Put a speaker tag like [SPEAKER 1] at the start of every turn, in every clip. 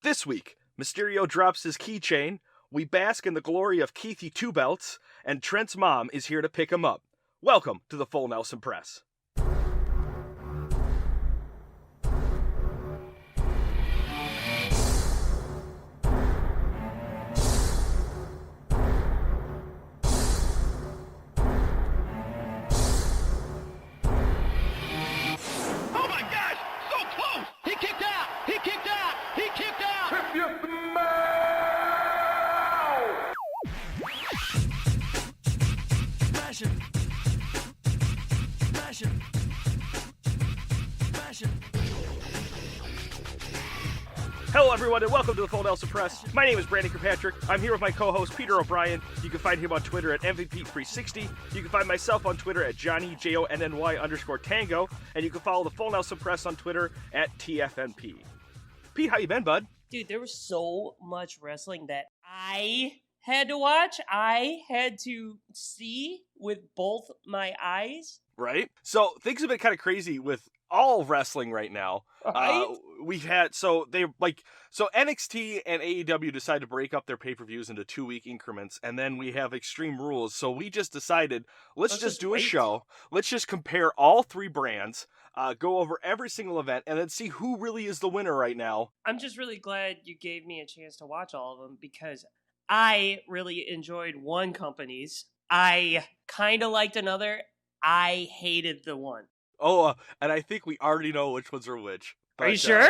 [SPEAKER 1] This week, Mysterio drops his keychain, we bask in the glory of Keithy Two Belts, and Trent's mom is here to pick him up. Welcome to the Full Nelson Press. Hello everyone and welcome to the Full Nelson Press. My name is Brandon Kirkpatrick. I'm here with my co-host Peter O'Brien. You can find him on Twitter at MVP360. You can find myself on Twitter at JohnnyJonny_Tango. And you can follow the Full Nelson Press on Twitter at TFNP. Pete, how you been, bud?
[SPEAKER 2] Dude, there was so much wrestling that I had to watch. I had to see with both my eyes.
[SPEAKER 1] Right? So things have been kind of crazy with all wrestling right now.
[SPEAKER 2] Right?
[SPEAKER 1] We've had so NXT and AEW decided to break up their pay-per-views into 2-week increments, and then we have Extreme Rules. So we just decided let's just do a show. Let's just compare all three brands, go over every single event, and then see who really is the winner right now.
[SPEAKER 2] I'm just really glad you gave me a chance to watch all of them because I really enjoyed one company's. I kind of liked another. I hated the one.
[SPEAKER 1] Oh, and I think we already know which ones are which. But,
[SPEAKER 2] are you sure?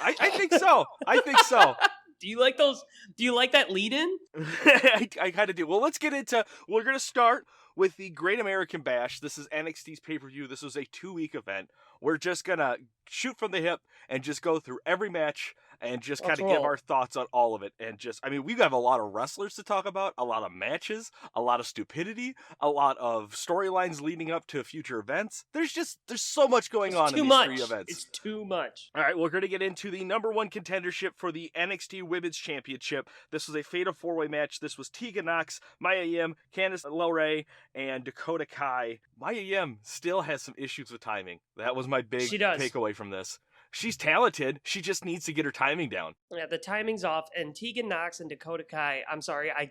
[SPEAKER 1] I think so. I think so.
[SPEAKER 2] Do you like those? Do you like that lead-in?
[SPEAKER 1] I kind of do. Well, let's get into. We're gonna start with the Great American Bash. This is NXT's pay-per-view. This was a 2-week event. We're just gonna shoot from the hip and just go through every match and just kind of give our thoughts on all of it. And just, I mean, we have a lot of wrestlers to talk about, a lot of matches, a lot of stupidity, a lot of storylines leading up to future events. There's so much going on in these 3 events.
[SPEAKER 2] It's too much.
[SPEAKER 1] All right, we're going to get into the number 1 contendership for the NXT Women's Championship. This was a fatal 4-way match. This was Tegan Nox, Mia Yim, Candice LeRae, and Dakota Kai. Mia Yim still has some issues with timing. That was my big takeaway from this. She's talented. She just needs to get her timing down.
[SPEAKER 2] Yeah, the timing's off. And Tegan Nox and Dakota Kai, I'm sorry, I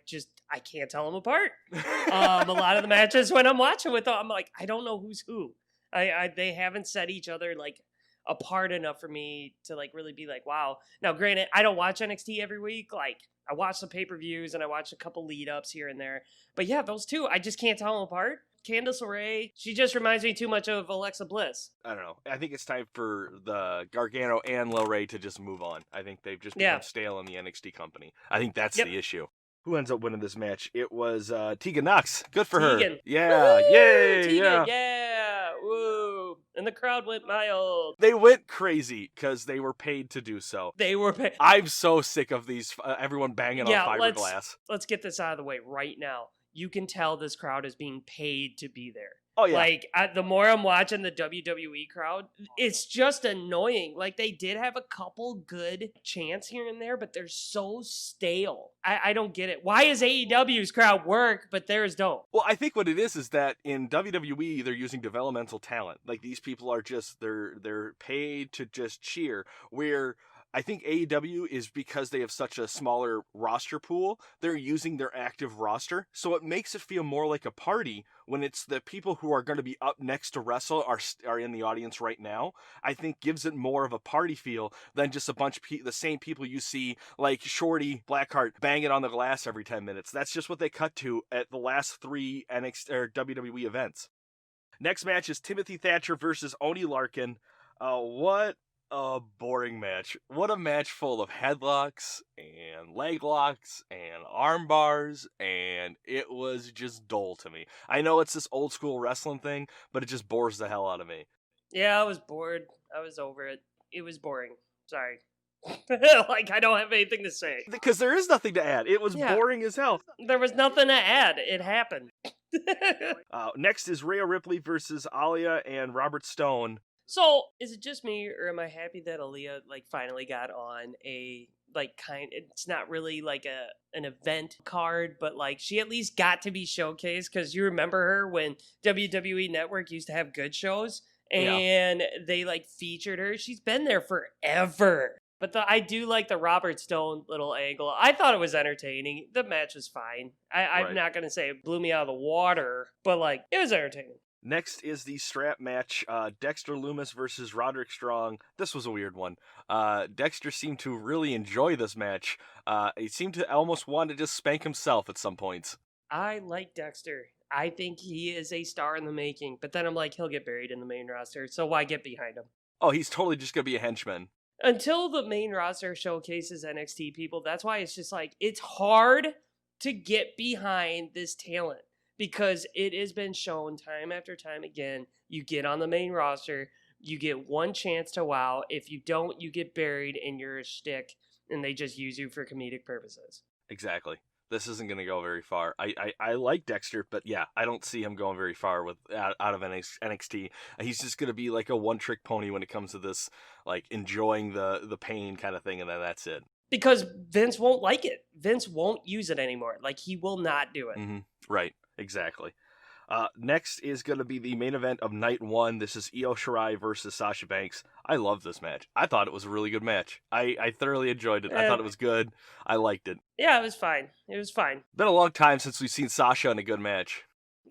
[SPEAKER 2] can't tell them apart. A lot of the matches when I'm watching with them, I'm like, I don't know who's who. They haven't set each other like apart enough for me to like really be like, wow. Now, granted, I don't watch NXT every week. Like, I watch the pay-per-views and I watch a couple lead-ups here and there. But yeah, those two, I just can't tell them apart. Candice LeRae, she just reminds me too much of Alexa Bliss.
[SPEAKER 1] I don't know. I think it's time for the Gargano and LeRae to just move on. I think they've just become stale in the NXT company. I think that's the issue. Who ends up winning this match? It was Tegan Nox. Good for her. Yeah.
[SPEAKER 2] Woo!
[SPEAKER 1] Yay.
[SPEAKER 2] Tegan, yeah. Woo. And the crowd went wild.
[SPEAKER 1] They went crazy because they were paid to do so.
[SPEAKER 2] They were paid.
[SPEAKER 1] I'm so sick of these, everyone banging on fiberglass.
[SPEAKER 2] Let's get this out of the way right now. You can tell this crowd is being paid to be there.
[SPEAKER 1] Oh, yeah.
[SPEAKER 2] Like, the more I'm watching the WWE crowd, it's just annoying. Like, they did have a couple good chants here and there, but they're so stale. I don't get it. Why is AEW's crowd work, but theirs don't?
[SPEAKER 1] Well, I think what it is that in WWE, they're using developmental talent. Like, these people are just, they're paid to just cheer, where I think AEW is because they have such a smaller roster pool, they're using their active roster. So it makes it feel more like a party when it's the people who are going to be up next to wrestle are in the audience right now. I think gives it more of a party feel than just a bunch of the same people you see like Shorty Blackheart banging on the glass every 10 minutes. That's just what they cut to at the last 3 NXT or WWE events. Next match is Timothy Thatcher versus Oney Larkin. What a boring match. What a match full of headlocks and leg locks and arm bars, and it was just dull to me. I know it's this old school wrestling thing, but it just bores the hell out of me.
[SPEAKER 2] Yeah, I was bored. I was over it. It was boring. Sorry. Like, I don't have anything to say.
[SPEAKER 1] Because there is nothing to add. It was boring as hell.
[SPEAKER 2] There was nothing to add. It happened.
[SPEAKER 1] Next is Rhea Ripley versus Aaliyah and Robert Stone.
[SPEAKER 2] So, is it just me, or am I happy that Aaliyah, like, finally got on a, like, it's not really, like, an event card, but, like, she at least got to be showcased, because you remember her when WWE Network used to have good shows, and they, like, featured her. She's been there forever. But I do like the Robert Stone little angle. I thought it was entertaining. The match was fine. I'm
[SPEAKER 1] Right.
[SPEAKER 2] not going to say it blew me out of the water, but like it was entertaining.
[SPEAKER 1] Next is the strap match, Dexter Lumis versus Roderick Strong. This was a weird one. Dexter seemed to really enjoy this match. He seemed to almost want to just spank himself at some points.
[SPEAKER 2] I like Dexter. I think he is a star in the making, but then I'm like, he'll get buried in the main roster, so why get behind him?
[SPEAKER 1] Oh, he's totally just going to be a henchman.
[SPEAKER 2] Until the main roster showcases NXT people, that's why it's just like, it's hard to get behind this talent because it has been shown time after time again. You get on the main roster, you get one chance to wow. If you don't, you get buried and you're a shtick and they just use you for comedic purposes.
[SPEAKER 1] Exactly. This isn't going to go very far. I like Dexter, but yeah, I don't see him going very far with out of NXT. He's just going to be like a one-trick pony when it comes to this, like enjoying the pain kind of thing, and then that's it.
[SPEAKER 2] Because Vince won't like it. Vince won't use it anymore. Like, he will not do it.
[SPEAKER 1] Mm-hmm. Right, exactly. Next is going to be the main event of night one. This is Io Shirai versus Sasha Banks. I love this match. I thought it was a really good match. I thoroughly enjoyed it. I thought it was good. I liked it.
[SPEAKER 2] Yeah, it was fine. It was fine.
[SPEAKER 1] Been a long time since we've seen Sasha in a good match.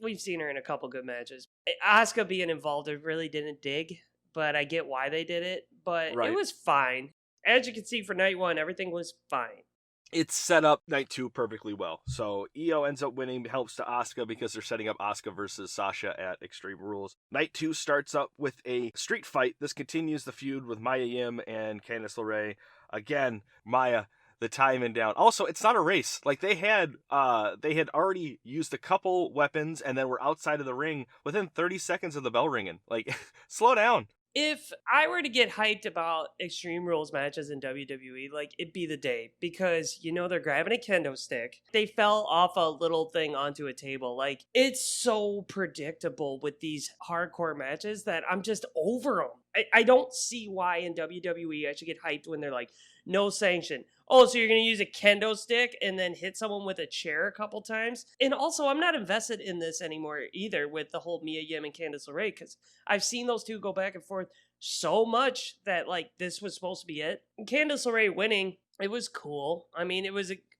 [SPEAKER 2] We've seen her in a couple good matches. Asuka being involved, I really didn't dig, but I get why they did it. But
[SPEAKER 1] Right.
[SPEAKER 2] It was fine. As you can see for night one, everything was fine.
[SPEAKER 1] It's set up night two perfectly well. So Io ends up winning, helps to Asuka because they're setting up Asuka versus Sasha at Extreme Rules. Night two starts up with a street fight. This continues the feud with Mia Yim and Candice LeRae. Again, Maya, the timing down. Also, it's not a race. Like they had already used a couple weapons and then were outside of the ring within 30 seconds of the bell ringing. Like, slow down.
[SPEAKER 2] If I were to get hyped about Extreme Rules matches in WWE, like, it'd be the day. Because, they're grabbing a kendo stick. They fell off a little thing onto a table. Like, it's so predictable with these hardcore matches that I'm just over them. I don't see why in WWE I should get hyped when they're like, no sanction. Oh, so you're going to use a kendo stick and then hit someone with a chair a couple times? And also, I'm not invested in this anymore either with the whole Mia Yim and Candice LeRae because I've seen those two go back and forth so much that, like, this was supposed to be it. And Candice LeRae winning, it was cool. I mean,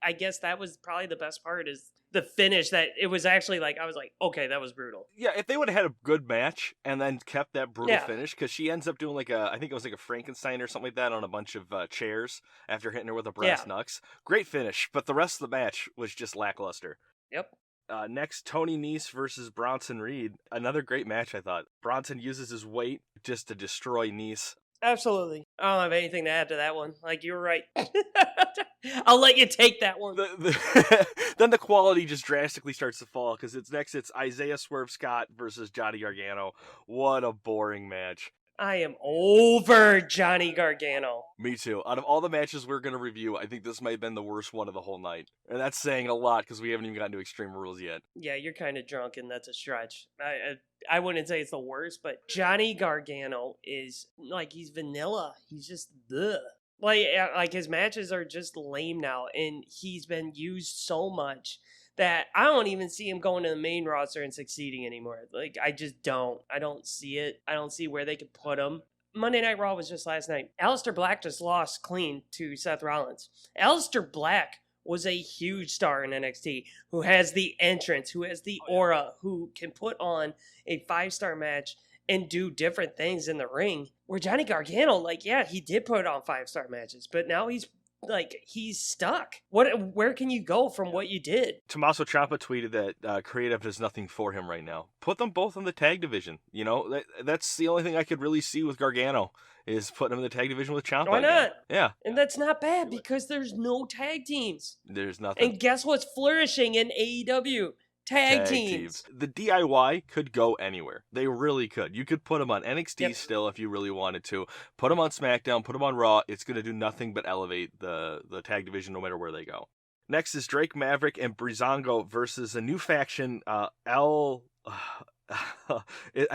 [SPEAKER 2] I guess that was probably the best part is the finish that it was actually like, I was like, okay, that was brutal.
[SPEAKER 1] Yeah, if they would have had a good match and then kept that brutal finish, because she ends up doing I think it was like a Frankenstein or something like that on a bunch of chairs after hitting her with a brass knucks. Great finish, but the rest of the match was just lackluster.
[SPEAKER 2] Yep.
[SPEAKER 1] Next, Tony Nese versus Bronson Reed. Another great match, I thought. Bronson uses his weight just to destroy Nese.
[SPEAKER 2] Absolutely. I don't have anything to add to that one. Like, you're right. I'll let you take that one.
[SPEAKER 1] Then the quality just drastically starts to fall because it's Isaiah Swerve Scott versus Johnny Gargano. What a boring match.
[SPEAKER 2] I am over Johnny Gargano.
[SPEAKER 1] Me too. Out of all the matches we're going to review, I think this might have been the worst one of the whole night. And that's saying a lot because we haven't even gotten to Extreme Rules yet.
[SPEAKER 2] Yeah, you're kind of drunk and that's a stretch. I wouldn't say it's the worst, but Johnny Gargano is, like, he's vanilla. He's just, ugh. Like his matches are just lame now, and he's been used so much that I don't even see him going to the main roster and succeeding anymore. Like, I just don't. I don't see it. I don't see where they could put him. Monday Night Raw was just last night. Aleister Black just lost clean to Seth Rollins. Aleister Black was a huge star in NXT, who has the entrance, who has the aura, who can put on a 5-star match and do different things in the ring. Where Johnny Gargano, like, yeah, he did put on 5-star matches, but now he's stuck. Where can you go from what you did?
[SPEAKER 1] Tommaso Ciampa tweeted that creative does nothing for him right now. Put them both in the tag division. That's the only thing I could really see with Gargano is putting him in the tag division with Ciampa.
[SPEAKER 2] Why not?
[SPEAKER 1] Yeah.
[SPEAKER 2] And that's not bad because there's no tag teams.
[SPEAKER 1] There's nothing.
[SPEAKER 2] And guess what's flourishing in AEW? Tag teams.
[SPEAKER 1] The DIY could go anywhere. They really could. You could put them on NXT still if you really wanted to. Put them on SmackDown, put them on Raw. It's going to do nothing but elevate the tag division no matter where they go. Next is Drake Maverick and Breezango versus a new faction, I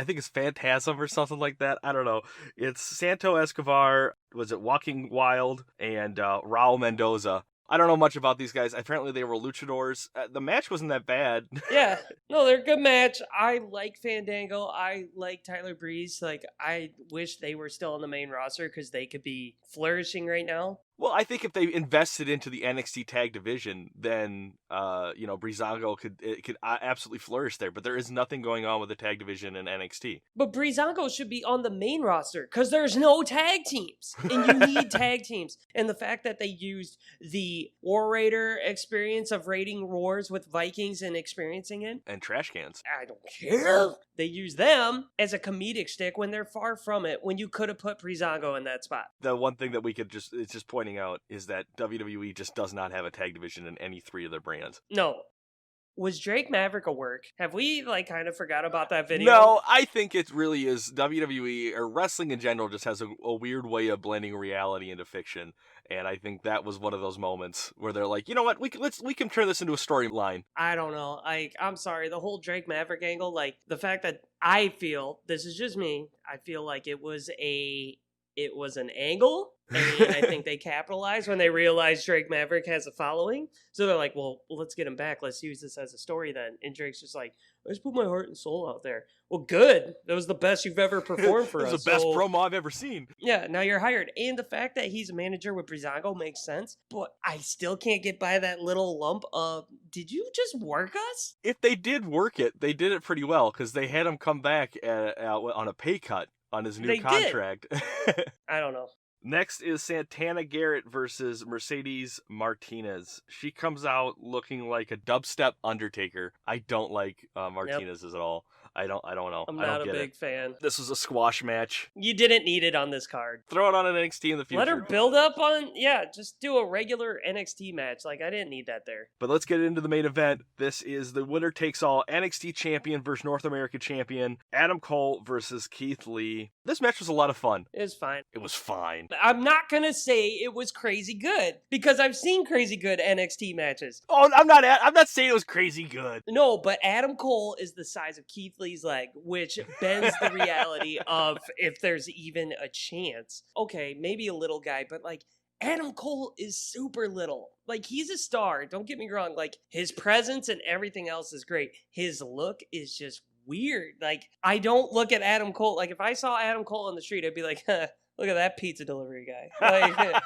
[SPEAKER 1] think it's Phantasm or something like that. I don't know. It's Santo Escobar, was it Walking Wild, and Raul Mendoza. I don't know much about these guys. Apparently they were luchadors. The match wasn't that bad.
[SPEAKER 2] Yeah. No, they're a good match. I like Fandango. I like Tyler Breeze. Like, I wish they were still on the main roster because they could be flourishing right now.
[SPEAKER 1] Well, I think if they invested into the NXT tag division, then Breezango could absolutely flourish there. But there is nothing going on with the tag division in NXT.
[SPEAKER 2] But Breezango should be on the main roster because there's no tag teams, and you need tag teams. And the fact that they used the War Raider experience of raiding wars with Vikings and experiencing it,
[SPEAKER 1] And trash cans.
[SPEAKER 2] I don't care. They use them as a comedic stick when they're far from it. When you could have put Breezango in that spot.
[SPEAKER 1] The one thing that it's just pointing out is that WWE just does not have a tag division in any three of their brands.
[SPEAKER 2] No. Was Drake Maverick a work? Have we kind of forgot about that video?
[SPEAKER 1] No, I think it really is. WWE or wrestling in general just has a weird way of blending reality into fiction, and I think that was one of those moments where they're like, you know what, we can turn this into a storyline.
[SPEAKER 2] I don't know. I'm sorry, the whole Drake Maverick angle, the fact that I feel, this is just me, I feel like it was an angle, and I think they capitalized when they realized Drake Maverick has a following. So they're like, well, let's get him back. Let's use this as a story then. And Drake's just like, I just put my heart and soul out there. Well, good. That was the best you've ever performed for us.
[SPEAKER 1] It was the best promo I've ever seen.
[SPEAKER 2] Yeah, now you're hired. And the fact that he's a manager with Breezango makes sense, but I still can't get by that little lump of, did you just work us?
[SPEAKER 1] If they did work it, they did it pretty well, because they had him come back on a pay cut on his new contract.
[SPEAKER 2] I don't know.
[SPEAKER 1] Next is Santana Garrett versus Mercedes Martinez. She comes out looking like a dubstep Undertaker. I don't like Martinez's at all. I don't know.
[SPEAKER 2] I'm
[SPEAKER 1] I don't
[SPEAKER 2] not a big fan.
[SPEAKER 1] This was a squash match.
[SPEAKER 2] You didn't need it on this card.
[SPEAKER 1] Throw it on an NXT in the future.
[SPEAKER 2] Let her build up on, just do a regular NXT match. I didn't need that there.
[SPEAKER 1] But let's get into the main event. This is the winner takes all NXT champion versus North American champion. Adam Cole versus Keith Lee. This match was a lot of fun.
[SPEAKER 2] It was fine.
[SPEAKER 1] It was fine.
[SPEAKER 2] I'm not going to say it was crazy good because I've seen crazy good NXT matches.
[SPEAKER 1] Oh, I'm not saying it was crazy good.
[SPEAKER 2] No, but Adam Cole is the size of Keith Lee's leg, which bends the reality of if there's even a chance. Okay, maybe a little guy, but Adam Cole is super little. He's a star. Don't get me wrong. His presence and everything else is great. His look is just weird. I don't look at Adam Cole. If I saw Adam Cole on the street, I'd be like, huh, look at that pizza delivery guy.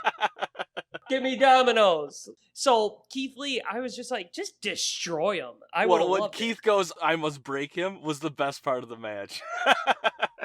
[SPEAKER 2] Give me Domino's. So Keith Lee, I was just just destroy him.
[SPEAKER 1] When Keith goes, I must break him, was the best part of the match.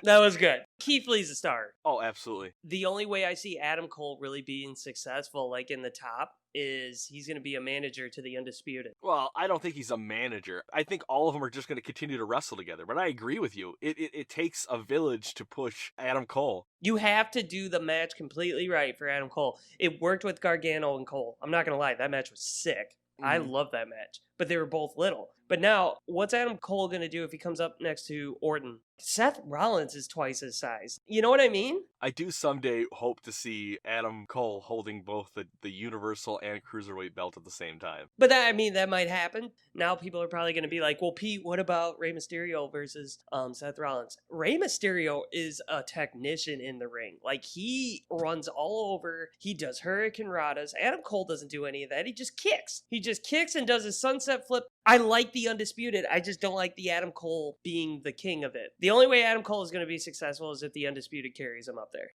[SPEAKER 2] That was good. Keith Lee's a star.
[SPEAKER 1] Oh, absolutely.
[SPEAKER 2] The only way I see Adam Cole really being successful, in the top, is he's going to be a manager to the Undisputed.
[SPEAKER 1] Well, I don't think he's a manager. I think all of them are just going to continue to wrestle together. But I agree with you. It takes a village to push Adam Cole.
[SPEAKER 2] You have to do the match completely right for Adam Cole. It worked with Gargano and Cole. I'm not going to lie. That match was sick. I love that match. But they were both little. But now, what's Adam Cole going to do if he comes up next to Orton? Seth Rollins is twice his size. You know what I mean?
[SPEAKER 1] I do someday hope to see Adam Cole holding both the Universal and Cruiserweight belt at the same time.
[SPEAKER 2] But that might happen. Now people are probably going to be like, well, Pete, what about Rey Mysterio versus Seth Rollins? Rey Mysterio is a technician in the ring. He runs all over. He does Hurricane Radas. Adam Cole doesn't do any of that. He just kicks. He just kicks and does his sunset flip. I like the Undisputed. I just don't like the Adam Cole being the king of it. The only way Adam Cole is going to be successful is if the Undisputed carries him up there.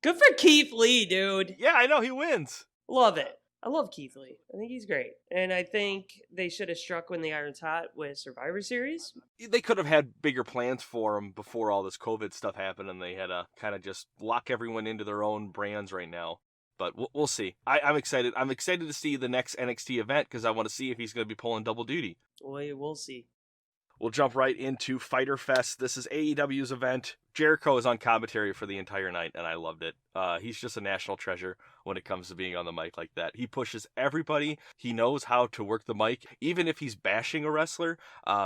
[SPEAKER 2] Good for Keith Lee, dude.
[SPEAKER 1] Yeah, I know. He wins.
[SPEAKER 2] Love it. I love Keith Lee. I think he's great. And I think they should have struck when the iron's hot with Survivor Series.
[SPEAKER 1] They could have had bigger plans for him before all this COVID stuff happened, and they had to kind of just lock everyone into their own brands right now. But we'll see. I'm excited. I'm excited to see the next NXT event because I want to see if he's going to be pulling double duty.
[SPEAKER 2] We'll see.
[SPEAKER 1] We'll jump right into Fyter Fest. This is AEW's event. Jericho is on commentary for the entire night, and I loved it. He's just a national treasure when it comes to being on the mic like that. He pushes everybody. He knows how to work the mic. Even if he's bashing a wrestler,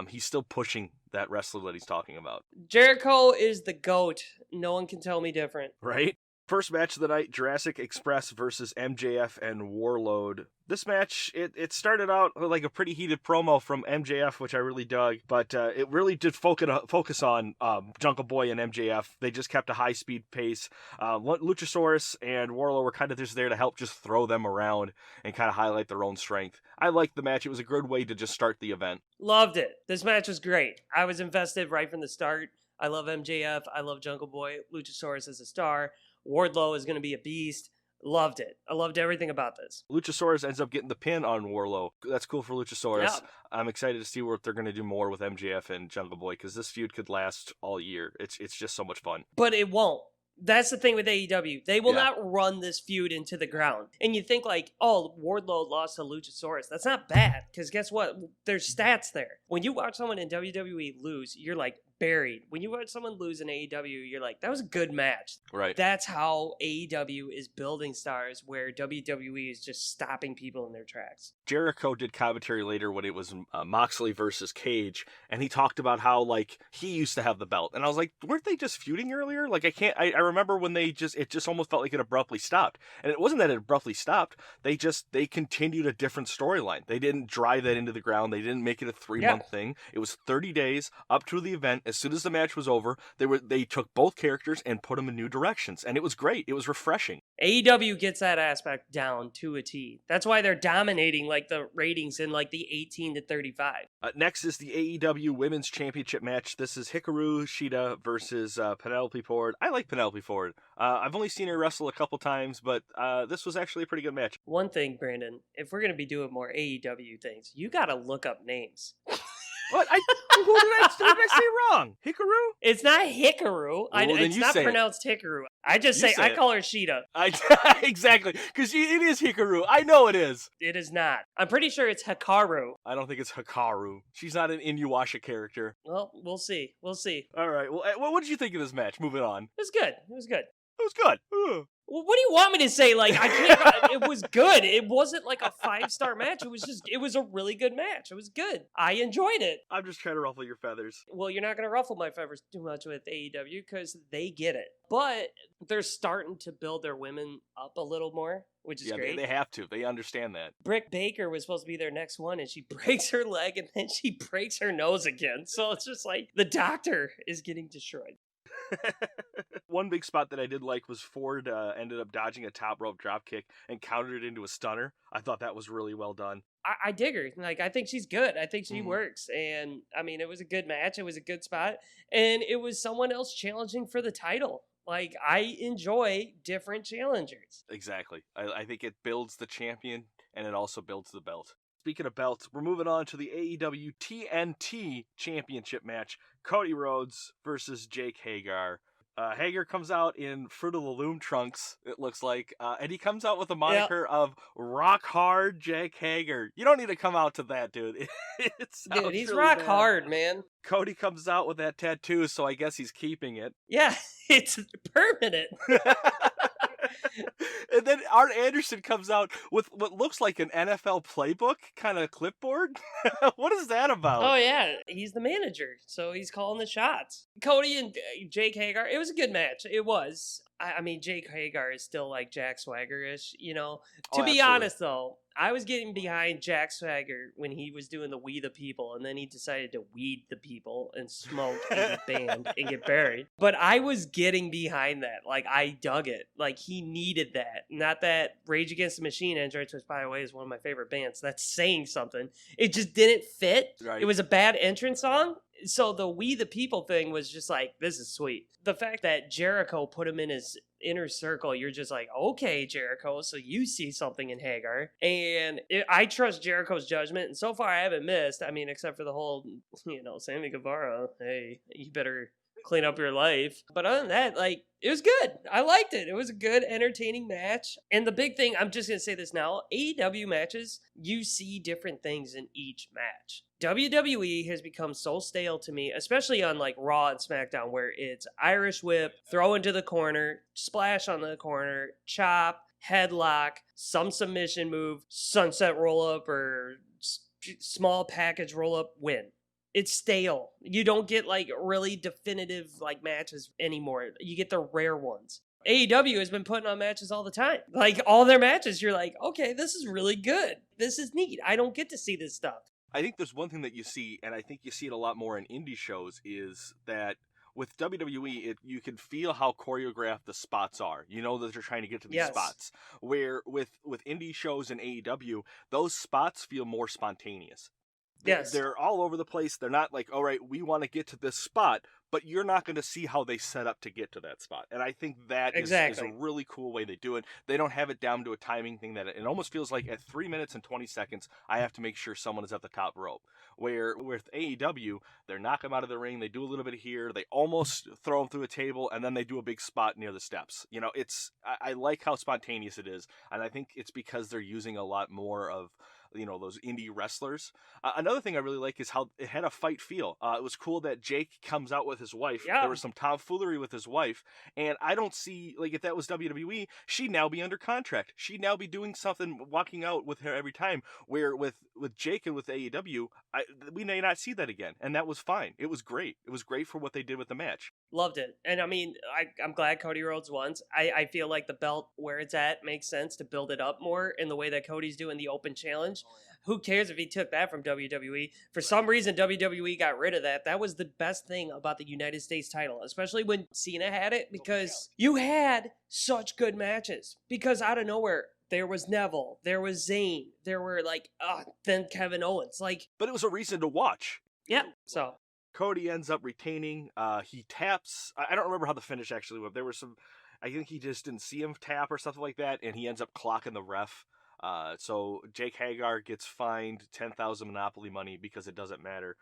[SPEAKER 1] he's still pushing that wrestler that he's talking about.
[SPEAKER 2] Jericho is the GOAT. No one can tell me different.
[SPEAKER 1] Right? First match of the night, Jurassic Express versus MJF and Warlord. This match, it started out like a pretty heated promo from MJF, which I really dug, but it really did focus on Jungle Boy and MJF. They just kept a high-speed pace. Luchasaurus and Warlord were kind of just there to help just throw them around and kind of highlight their own strength. I liked the match. It was a good way to just start the event.
[SPEAKER 2] Loved it. This match was great. I was invested right from the start. I love MJF. I love Jungle Boy. Luchasaurus is a star. Wardlow is going to be a beast. Loved it. I loved everything about this.
[SPEAKER 1] Luchasaurus ends up getting the pin on Warlow. That's cool for Luchasaurus.
[SPEAKER 2] Yeah.
[SPEAKER 1] I'm excited to see what they're going to do more with MJF and Jungle Boy, because this feud could last all year. It's just so much fun.
[SPEAKER 2] But it won't. That's the thing with AEW. They will not run this feud into the ground. And you think like, oh, Wardlow lost to Luchasaurus. That's not bad, because guess what? There's stats there. When you watch someone in WWE lose, you're like, buried. When you watch someone lose in AEW, you're like, that was a good match.
[SPEAKER 1] Right.
[SPEAKER 2] That's how AEW is building stars, where WWE is just stopping people in their tracks.
[SPEAKER 1] Jericho did commentary later when it was Moxley versus Cage, and he talked about how, like, he used to have the belt. And I was like, weren't they just feuding earlier? Like, I remember when it just almost felt like it abruptly stopped. And it wasn't that it abruptly stopped. They continued a different storyline. They didn't drive that into the ground. They didn't make it a 3-month thing. It was 30 days up to the event. As soon as the match was over, they took both characters and put them in new directions, and it was great. It was refreshing.
[SPEAKER 2] AEW gets that aspect down to a T. That's why they're dominating like the ratings in like the 18 to 35.
[SPEAKER 1] Next is the AEW Women's Championship match. This is Hikaru Shida versus Penelope Ford. I like Penelope Ford. I've only seen her wrestle a couple times, but this was actually a pretty good match.
[SPEAKER 2] One thing, Brandon, if we're going to be doing more AEW things, you got to look up names.
[SPEAKER 1] What? Who did I say wrong? Hikaru?
[SPEAKER 2] It's not Hikaru.
[SPEAKER 1] Well,
[SPEAKER 2] it's not pronounced Hikaru. I just say I call her Shida.
[SPEAKER 1] Exactly, because it is Hikaru. I know it is.
[SPEAKER 2] It is not. I'm pretty sure it's Hikaru.
[SPEAKER 1] I don't think it's Hikaru. She's not an Inuyasha character.
[SPEAKER 2] Well, we'll see. We'll see.
[SPEAKER 1] All right. Well, what did you think of this match? Moving on.
[SPEAKER 2] It was good. It was good.
[SPEAKER 1] It was good. Ugh.
[SPEAKER 2] Well, what do you want me to say? Like, I can't. It was good. It wasn't like a 5-star match. It was a really good match. It was good. I enjoyed it.
[SPEAKER 1] I'm just trying to ruffle your feathers.
[SPEAKER 2] Well, you're not going to ruffle my feathers too much with AEW because they get it. But they're starting to build their women up a little more, which is great.
[SPEAKER 1] They have to. They understand that.
[SPEAKER 2] Britt Baker was supposed to be their next one, and she breaks her leg, and then she breaks her nose again. So it's just like the doctor is getting destroyed.
[SPEAKER 1] One big spot that I did like was Ford ended up dodging a top rope dropkick and countered it into a stunner. I thought that was really well done.
[SPEAKER 2] I dig her. Like, I think she's good. I think she works. And, I mean, it was a good match. It was a good spot. And it was someone else challenging for the title. Like, I enjoy different challengers.
[SPEAKER 1] Exactly. I think it builds the champion, and it also builds the belt. Speaking of belts, we're moving on to the AEW TNT Championship match. Cody Rhodes versus Jake Hager. Hager comes out in Fruit of the Loom trunks, it looks like, and he comes out with the moniker of Rock Hard Jake Hager. You don't need to come out to that, dude.
[SPEAKER 2] Dude, he's
[SPEAKER 1] really
[SPEAKER 2] rock
[SPEAKER 1] bad.
[SPEAKER 2] hard, man.
[SPEAKER 1] Cody comes out with that tattoo, so I guess he's keeping it.
[SPEAKER 2] Yeah, it's permanent.
[SPEAKER 1] And then Arn Anderson comes out with what looks like an NFL playbook kind of clipboard. What is that about?
[SPEAKER 2] Oh, yeah. He's the manager, so he's calling the shots. Cody and Jake Hager, it was a good match. It was. I mean, Jake Hager is still like Jack Swagger-ish, you know. To be honest, though, I was getting behind Jack Swagger when he was doing the We the People, and then he decided to weed the people and smoke and get banned and get buried. But I was getting behind that. Like, I dug it. Like, he needed that. Not that Rage Against the Machine entrance, which, by the way, is one of my favorite bands. That's saying something. It just didn't fit.
[SPEAKER 1] Right.
[SPEAKER 2] It was a bad entrance song. So the We the People thing was just like, this is sweet. The fact that Jericho put him in his inner circle, you're just like, okay, Jericho, so you see something in Hager. And I trust Jericho's judgment, and so far I haven't missed. I mean, except for the whole, Sammy Guevara, hey, you better clean up your life. But other than that, like, it was good. I liked it. It was a good, entertaining match. And the big thing, I'm just going to say this now, AEW matches, you see different things in each match. WWE has become so stale to me, especially on like Raw and SmackDown, where it's Irish whip, throw into the corner, splash on the corner, chop, headlock, some submission move, sunset roll up, or small package roll up, win. It's stale. You don't get like really definitive like matches anymore. You get the rare ones. AEW has been putting on matches all the time. Like, all their matches, you're like, okay, this is really good. This is neat. I don't get to see this stuff.
[SPEAKER 1] I think there's one thing that you see, and I think you see it a lot more in indie shows, is that with WWE, you can feel how choreographed the spots are. You know that they're trying to get to these spots. Where with indie shows and AEW, those spots feel more spontaneous. They're all over the place. They're not like, all right, we want to get to this spot, but you're not going to see how they set up to get to that spot. And I think that is a really cool way they do it. They don't have it down to a timing thing that it almost feels like at 3 minutes and 20 seconds, I have to make sure someone is at the top rope. Where with AEW, they're knock them out of the ring. They do a little bit here. They almost throw them through a table, and then they do a big spot near the steps. You know, I like how spontaneous it is. And I think it's because they're using a lot more of, you know, those indie wrestlers. Another thing I really like is how it had a fight feel. It was cool that Jake comes out with his wife.
[SPEAKER 2] Yeah.
[SPEAKER 1] There was some tomfoolery with his wife, and I don't see, like, if that was WWE, she'd now be under contract. She'd now be doing something, walking out with her every time, where with Jake and with AEW, we may not see that again, and that was fine. It was great. It was great for what they did with the match.
[SPEAKER 2] Loved it. And I mean, I'm glad Cody Rhodes won. I feel like the belt where it's at makes sense to build it up more in the way that Cody's doing the open challenge. Who cares if he took that from WWE? For some reason, WWE got rid of that. That was the best thing about the United States title, especially when Cena had it, because you had such good matches. Because out of nowhere, there was Neville, there was Zayn, there were then Kevin Owens.
[SPEAKER 1] But it was a reason to watch.
[SPEAKER 2] Yeah, so
[SPEAKER 1] Cody ends up retaining. He taps. I don't remember how the finish actually went. There was some, I think he just didn't see him tap or something like that, and he ends up clocking the ref. So Jake Hagar gets fined 10,000 Monopoly money because it doesn't matter.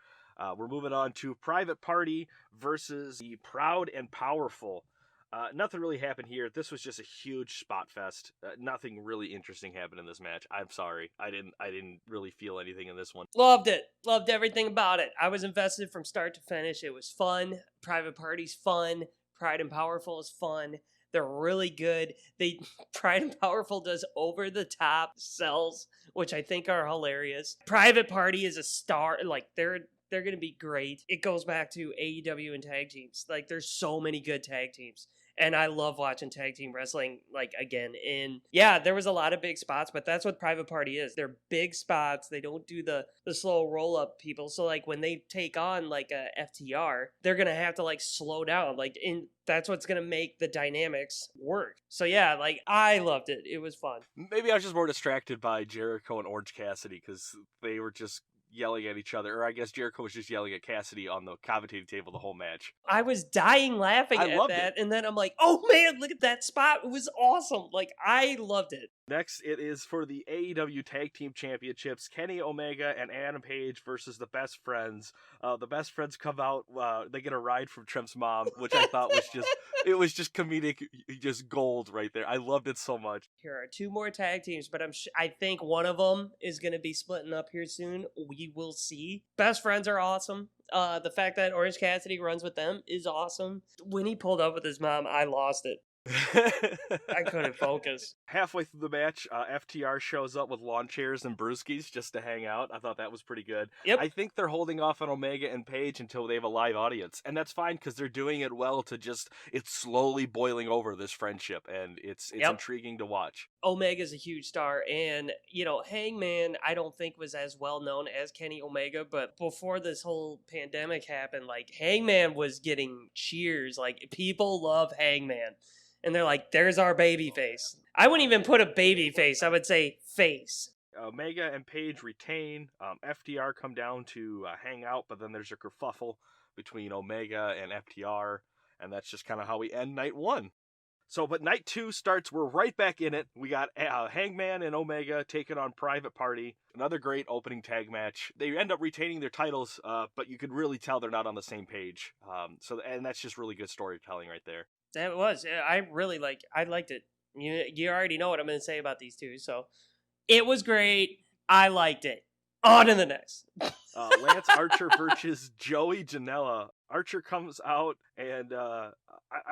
[SPEAKER 1] We're moving on to Private Party versus the Proud and Powerful. Nothing really happened here. This was just a huge spot fest. Nothing really interesting happened in this match. I'm sorry. I didn't really feel anything in this one.
[SPEAKER 2] Loved it. Loved everything about it. I was invested from start to finish. It was fun. Private Party's fun. Pride and Powerful is fun. They're really good. Pride and Powerful does over the top sells, which I think are hilarious. Private Party is a star. Like, they're going to be great. It goes back to AEW and tag teams. Like, there's so many good tag teams. And I love watching tag team wrestling, again. And yeah, there was a lot of big spots, but that's what Private Party is. They're big spots. They don't do the slow roll-up people. So, when they take on, a FTR, they're going to have to, slow down. That's what's going to make the dynamics work. So, yeah, I loved it. It was fun.
[SPEAKER 1] Maybe I was just more distracted by Jericho and Orange Cassidy because they were just yelling at each other, or I guess Jericho was just yelling at Cassidy on the commentating table the whole match.
[SPEAKER 2] I was dying laughing at that, and then I'm like, oh man, look at that spot. It was awesome. I loved it.
[SPEAKER 1] Next, it is for the AEW Tag Team Championships, Kenny Omega and Adam Page versus the Best Friends. The Best Friends come out, they get a ride from Tremp's mom, which I thought was just comedic, just gold right there. I loved it so much.
[SPEAKER 2] Here are two more tag teams, but I think one of them is going to be splitting up here soon. We will see. Best Friends are awesome. The fact that Orange Cassidy runs with them is awesome. When he pulled up with his mom, I lost it. I couldn't focus.
[SPEAKER 1] Halfway through the match, FTR shows up with lawn chairs and bruskis just to hang out. I thought that was pretty good.
[SPEAKER 2] Yep.
[SPEAKER 1] I think they're holding off on Omega and Page until they have a live audience, and that's fine because they're doing it well to it's slowly boiling over, this friendship, and it's intriguing to watch.
[SPEAKER 2] Omega's a huge star, and Hangman I don't think was as well known as Kenny Omega, but before this whole pandemic happened, Hangman was getting cheers. People love Hangman. And they're like, there's our baby face. I wouldn't even put a baby face. I would say face.
[SPEAKER 1] Omega and Page retain. FTR come down to hang out, but then there's a kerfuffle between Omega and FTR. And that's just kind of how we end night one. So, but night two starts. We're right back in it. We got Hangman and Omega taking on Private Party. Another great opening tag match. They end up retaining their titles, but you could really tell they're not on the same page. And that's just really good storytelling right there.
[SPEAKER 2] That was. I liked it. You already know what I'm going to say about these two. So it was great. I liked it. On to the next.
[SPEAKER 1] Lance Archer versus Joey Janela. Archer comes out and I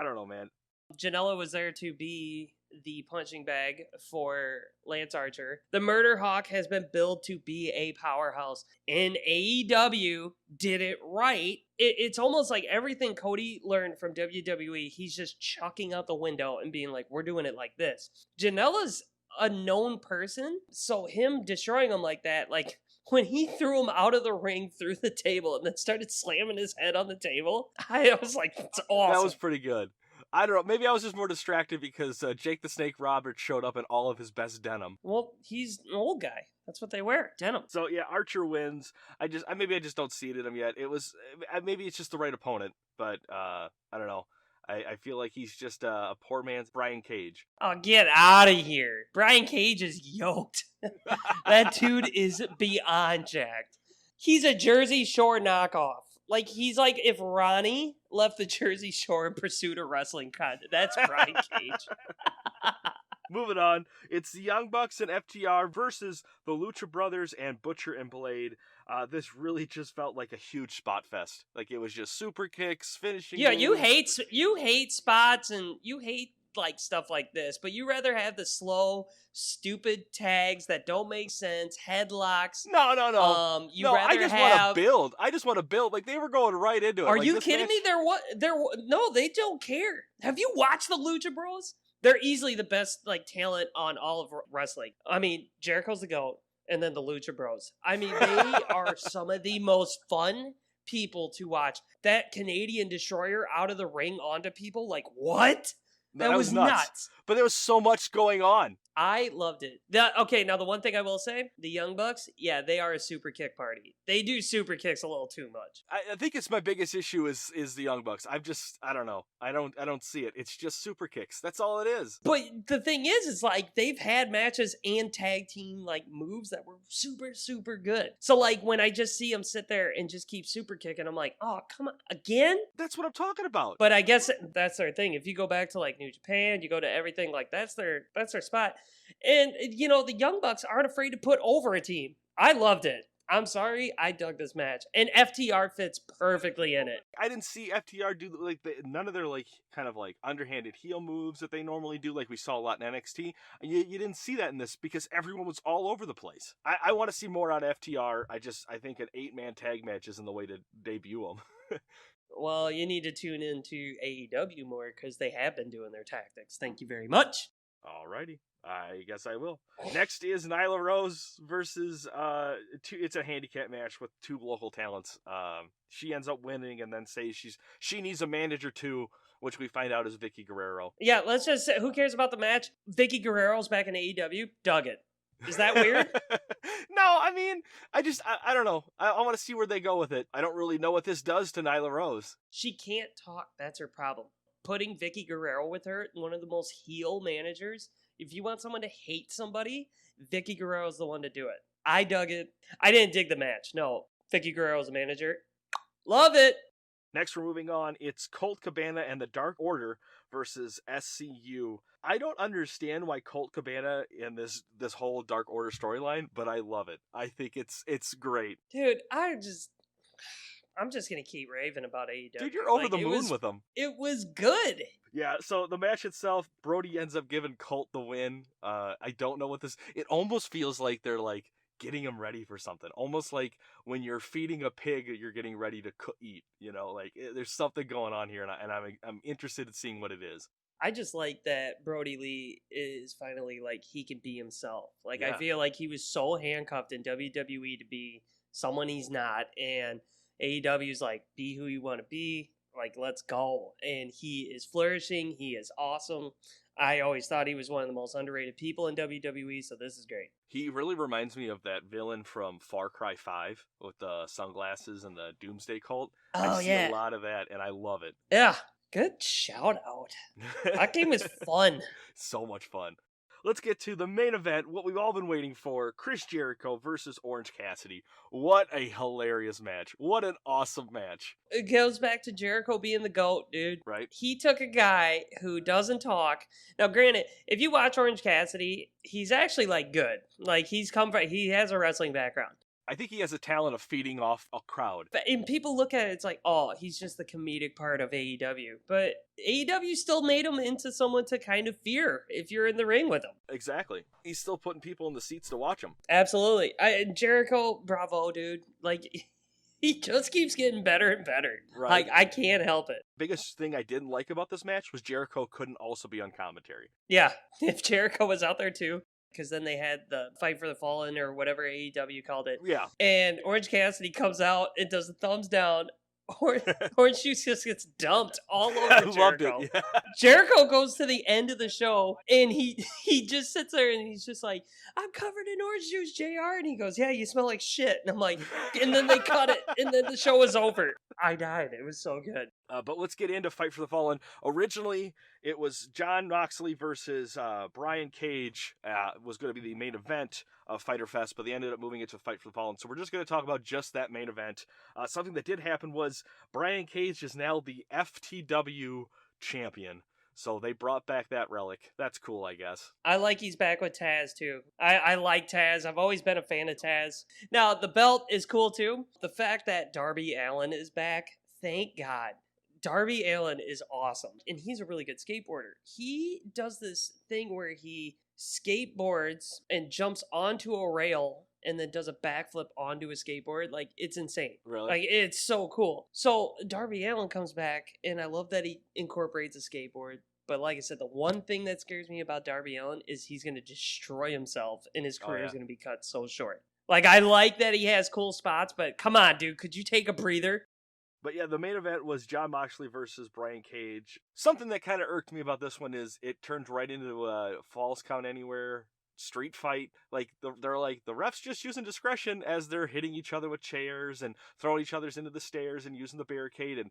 [SPEAKER 1] don't know, man.
[SPEAKER 2] Janela was there to be the punching bag for Lance Archer. The Murder Hawk has been billed to be a powerhouse, and AEW did it right. It's almost like everything Cody learned from WWE, he's just chucking out the window and being like, we're doing it like this. Janela's a known person, so him destroying him like that, like when he threw him out of the ring through the table and then started slamming his head on the table, I was like, it's awesome.
[SPEAKER 1] That was pretty good. I don't know. Maybe I was just more distracted because Jake the Snake Roberts showed up in all of his best denim.
[SPEAKER 2] Well, he's an old guy. That's what they wear, denim.
[SPEAKER 1] So yeah, Archer wins. I maybe I just don't see it in him yet. It was maybe it's just the right opponent, but I don't know. I feel like he's just a poor man's Brian Cage.
[SPEAKER 2] Oh, get out of here. Brian Cage is yoked. That dude is beyond jacked. He's a Jersey Shore knockoff. Like, he's like if Ronnie left the Jersey Shore in pursuit of wrestling content. That's Brian Cage.
[SPEAKER 1] Moving on, it's the Young Bucks and FTR versus the Lucha Brothers and Butcher and Blade. This really just felt like a huge spot fest. Like, it was just super kicks, finishing.
[SPEAKER 2] Yeah,
[SPEAKER 1] moves.
[SPEAKER 2] you hate spots and you hate like stuff like this, but you rather have the slow, stupid tags that don't make sense, headlocks.
[SPEAKER 1] No. I just want to build. Like, they were going right into it.
[SPEAKER 2] Are
[SPEAKER 1] like,
[SPEAKER 2] you kidding me? No, they don't care. Have you watched the Lucha Bros? They're easily the best like talent on all of wrestling. I mean, Jericho's the GOAT, and then the Lucha Bros. I mean, they are some of the most fun people to watch. That Canadian Destroyer out of the ring onto people, like, what? That was nuts.
[SPEAKER 1] But there was so much going on.
[SPEAKER 2] I loved it. Okay, now the one thing I will say, the Young Bucks, yeah, they are a super kick party. They do super kicks a little too much.
[SPEAKER 1] I think it's my biggest issue is the Young Bucks. I don't know. I don't see it. It's just super kicks. That's all it is.
[SPEAKER 2] But the thing is like they've had matches and tag team like moves that were super, super good. So like when I just see them sit there and just keep super kicking, I'm like, oh, come on, again?
[SPEAKER 1] That's what I'm talking about.
[SPEAKER 2] But I guess that's their thing. If you go back to like New Japan, you go to everything, like that's their spot. And, you know, the Young Bucks aren't afraid to put over a team. I loved it. I'm sorry, I dug this match. And FTR fits perfectly in it.
[SPEAKER 1] I didn't see FTR do, like, none of their, like, kind of, like, underhanded heel moves that they normally do, like we saw a lot in NXT. You didn't see that in this because everyone was all over the place. I want to see more out of FTR. I think an 8-man tag match isn't the way to debut them.
[SPEAKER 2] Well, you need to tune into AEW more because they have been doing their tactics. Thank you very much.
[SPEAKER 1] Alrighty. I guess I will. Next is Nyla Rose versus it's a handicap match with two local talents. She ends up winning and then says she needs a manager too, which we find out is Vicky Guerrero.
[SPEAKER 2] Yeah, let's just say, who cares about the match? Vicky Guerrero's back in AEW. Dug it. Is that weird?
[SPEAKER 1] No, I mean, I don't know. I want to see where they go with it. I don't really know what this does to Nyla Rose.
[SPEAKER 2] She can't talk. That's her problem. Putting Vicky Guerrero with her, one of the most heel managers. If you want someone to hate somebody, Vicky Guerrero is the one to do it. I dug it. I didn't dig the match. No, Vicky Guerrero's a manager. Love it.
[SPEAKER 1] Next, we're moving on. It's Colt Cabana and the Dark Order versus SCU. I don't understand why Colt Cabana in this whole Dark Order storyline, but I love it. I think it's great.
[SPEAKER 2] Dude, I'm just going to keep raving about AEW.
[SPEAKER 1] Dude, you're over the moon with them.
[SPEAKER 2] It was good.
[SPEAKER 1] Yeah, so the match itself, Brody ends up giving Colt the win. I don't know what this... It almost feels like they're, like, getting him ready for something. Almost like when you're feeding a pig, you're getting ready to eat. You know, like, there's something going on here, and I'm interested in seeing what it is.
[SPEAKER 2] I just like that Brody Lee is finally, like, he can be himself. Like,
[SPEAKER 1] yeah.
[SPEAKER 2] I feel like he was so handcuffed in WWE to be someone he's not, and AEW's like, be who you want to be. Like, let's go. And he is flourishing. He is awesome. I always thought he was one of the most underrated people in WWE, so this is great.
[SPEAKER 1] He really reminds me of that villain from Far Cry 5 with the sunglasses and the Doomsday Cult.
[SPEAKER 2] Oh,
[SPEAKER 1] I see a lot of that, and I love it.
[SPEAKER 2] Yeah, good shout out. That game is fun.
[SPEAKER 1] So much fun. Let's get to the main event, what we've all been waiting for, Chris Jericho versus Orange Cassidy. What a hilarious match. What an awesome match.
[SPEAKER 2] It goes back to Jericho being the GOAT, dude.
[SPEAKER 1] Right.
[SPEAKER 2] He took a guy who doesn't talk. Now, granted, if you watch Orange Cassidy, he's actually, like, good. Like, he has a wrestling background.
[SPEAKER 1] I think he has a talent of feeding off a crowd.
[SPEAKER 2] And people look at it, it's like, oh, he's just the comedic part of AEW. But AEW still made him into someone to kind of fear if you're in the ring with him.
[SPEAKER 1] Exactly. He's still putting people in the seats to watch him.
[SPEAKER 2] Absolutely. Jericho, bravo, dude. Like, he just keeps getting better and better.
[SPEAKER 1] Right.
[SPEAKER 2] Like, I can't help it.
[SPEAKER 1] Biggest thing I didn't like about this match was Jericho couldn't also be on commentary.
[SPEAKER 2] Yeah, if Jericho was out there too. Because then they had the Fight for the Fallen or whatever AEW called it.
[SPEAKER 1] Yeah.
[SPEAKER 2] And Orange Cassidy comes out and does the thumbs down. Orange Juice just gets dumped all over Jericho.
[SPEAKER 1] Loved it. Yeah.
[SPEAKER 2] Jericho goes to the end of the show and he just sits there and he's just like, I'm covered in orange juice, JR. And he goes, yeah, you smell like shit. And I'm like, and then they cut it and then the show was over. I died. It was so good.
[SPEAKER 1] But let's get into Fight for the Fallen. Originally, it was Jon Moxley versus Brian Cage was going to be the main event of Fyter Fest, but they ended up moving it to Fight for the Fallen. So we're just going to talk about just that main event. Something that did happen was Brian Cage is now the FTW champion. So they brought back that relic. That's cool, I guess.
[SPEAKER 2] I like he's back with Taz, too. I like Taz. I've always been a fan of Taz. Now, the belt is cool, too. The fact that Darby Allin is back, thank God. Darby Allin is awesome, and he's a really good skateboarder. He does this thing where he skateboards and jumps onto a rail and then does a backflip onto a skateboard. Like, it's insane.
[SPEAKER 1] Really?
[SPEAKER 2] Like, it's so cool. So Darby Allin comes back, and I love that he incorporates a skateboard. But like I said, the one thing that scares me about Darby Allin is he's going to destroy himself, and his career is going to be cut so short. Like, I like that he has cool spots, but come on, dude. Could you take a breather?
[SPEAKER 1] But yeah, the main event was Jon Moxley versus Brian Cage. Something that kind of irked me about this one is it turned right into a Falls Count Anywhere street fight. Like, they're like, the refs just using discretion as they're hitting each other with chairs and throwing each other's into the stairs and using the barricade and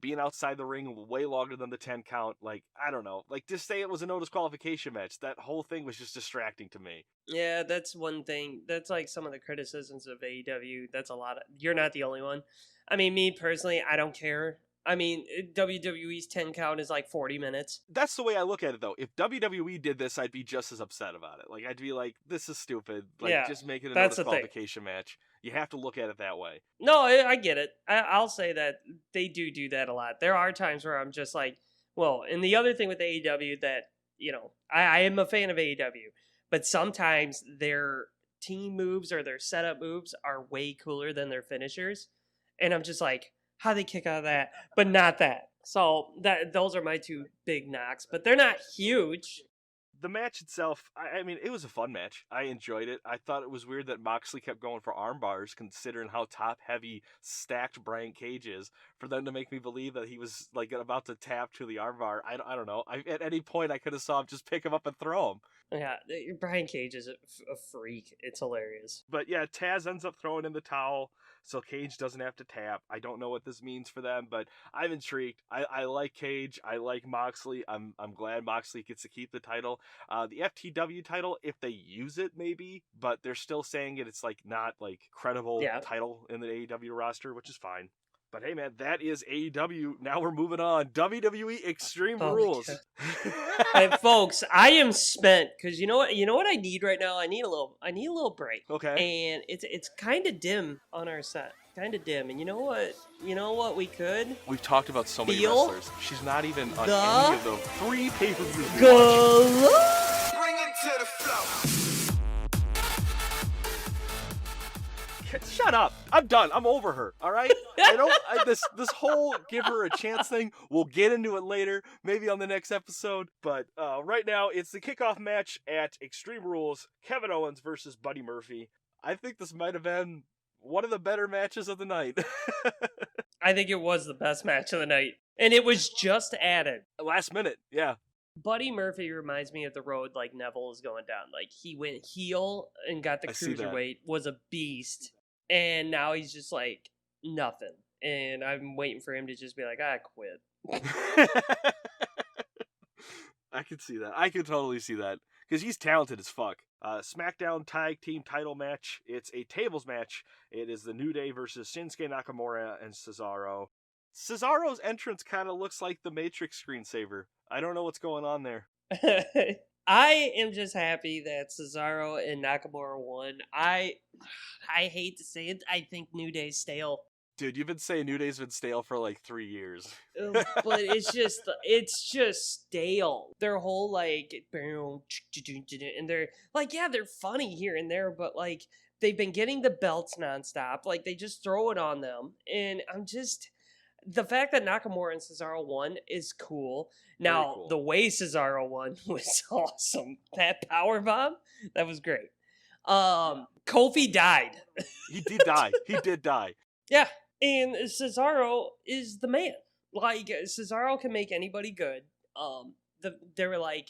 [SPEAKER 1] being outside the ring way longer than the 10 count. Like, I don't know. Like, just say it was a no disqualification match. That whole thing was just distracting to me.
[SPEAKER 2] Yeah, that's one thing. That's like some of the criticisms of AEW. That's a lot of... You're not the only one. I mean, me personally, I don't care. I mean, WWE's 10 count is like 40 minutes.
[SPEAKER 1] That's the way I look at it, though. If WWE did this, I'd be just as upset about it. Like, I'd be like, this is stupid. Like,
[SPEAKER 2] Yeah,
[SPEAKER 1] just make it a
[SPEAKER 2] that's the
[SPEAKER 1] no-disqualification match. You have to look at it that way.
[SPEAKER 2] No, I get it. I'll say that they do that a lot. There are times where I'm just like, well, and the other thing with AEW that, you know, I am a fan of AEW, but sometimes their team moves or their setup moves are way cooler than their finishers. And I'm just like, how they kick out of that, but not that. So those are my two big knocks, but they're not huge.
[SPEAKER 1] The match itself, I mean, it was a fun match. I enjoyed it. I thought it was weird that Moxley kept going for arm bars, considering how top-heavy, stacked Brian Cage is, for them to make me believe that he was like about to tap to the arm bar. I don't know. At any point, I could have saw him just pick him up and throw him.
[SPEAKER 2] Yeah, Brian Cage is a freak. It's hilarious.
[SPEAKER 1] But yeah, Taz ends up throwing in the towel, so Cage doesn't have to tap. I don't know what this means for them, but I'm intrigued. I like Cage. I like Moxley. I'm glad Moxley gets to keep the title. The FTW title, if they use it, maybe, but they're still saying it's like not like credible title in the AEW roster, which is fine. But hey, man, that is AEW. Now we're moving on. WWE Extreme Rules.
[SPEAKER 2] Hey, folks, I am spent because you know what I need right now. I need a little break.
[SPEAKER 1] Okay.
[SPEAKER 2] And it's kind of dim on our set, kind of dim. And you know what we could.
[SPEAKER 1] We've talked about so many
[SPEAKER 2] Feel
[SPEAKER 1] wrestlers. She's not even on any of the 3 pay-per-views.
[SPEAKER 3] Bring it to the flow.
[SPEAKER 1] Shut up! I'm done. I'm over her. All right. This whole give her a chance thing. We'll get into it later, maybe on the next episode. But right now, it's the kickoff match at Extreme Rules: Kevin Owens versus Buddy Murphy. I think this might have been one of the better matches of the night.
[SPEAKER 2] I think it was the best match of the night, and it was just added
[SPEAKER 1] last minute. Yeah.
[SPEAKER 2] Buddy Murphy reminds me of the road like Neville is going down. Like, he went heel and got the cruiserweight, was a beast, and now he's just like nothing. And I'm waiting for him to just be like, I quit.
[SPEAKER 1] I could see that. I could totally see that. Because he's talented as fuck. SmackDown Tag Team title match. It's a tables match. It is the New Day versus Shinsuke Nakamura and Cesaro. Cesaro's entrance kind of looks like the Matrix screensaver. I don't know what's going on there.
[SPEAKER 2] I am just happy that Cesaro and Nakamura won. I hate to say it. I think New Day's stale.
[SPEAKER 1] Dude, you've been saying New Day's been stale for like 3 years.
[SPEAKER 2] But it's just stale. Their whole like, and they're like, yeah, they're funny here and there, but like they've been getting the belts nonstop. Like they just throw it on them, and I'm just the fact that Nakamura and Cesaro won is cool. Now
[SPEAKER 1] cool.
[SPEAKER 2] the way Cesaro won was awesome. That power bomb, that was great. Kofi died.
[SPEAKER 1] He did die. He did die.
[SPEAKER 2] Yeah, and Cesaro is the man. Like Cesaro can make anybody good. They were like,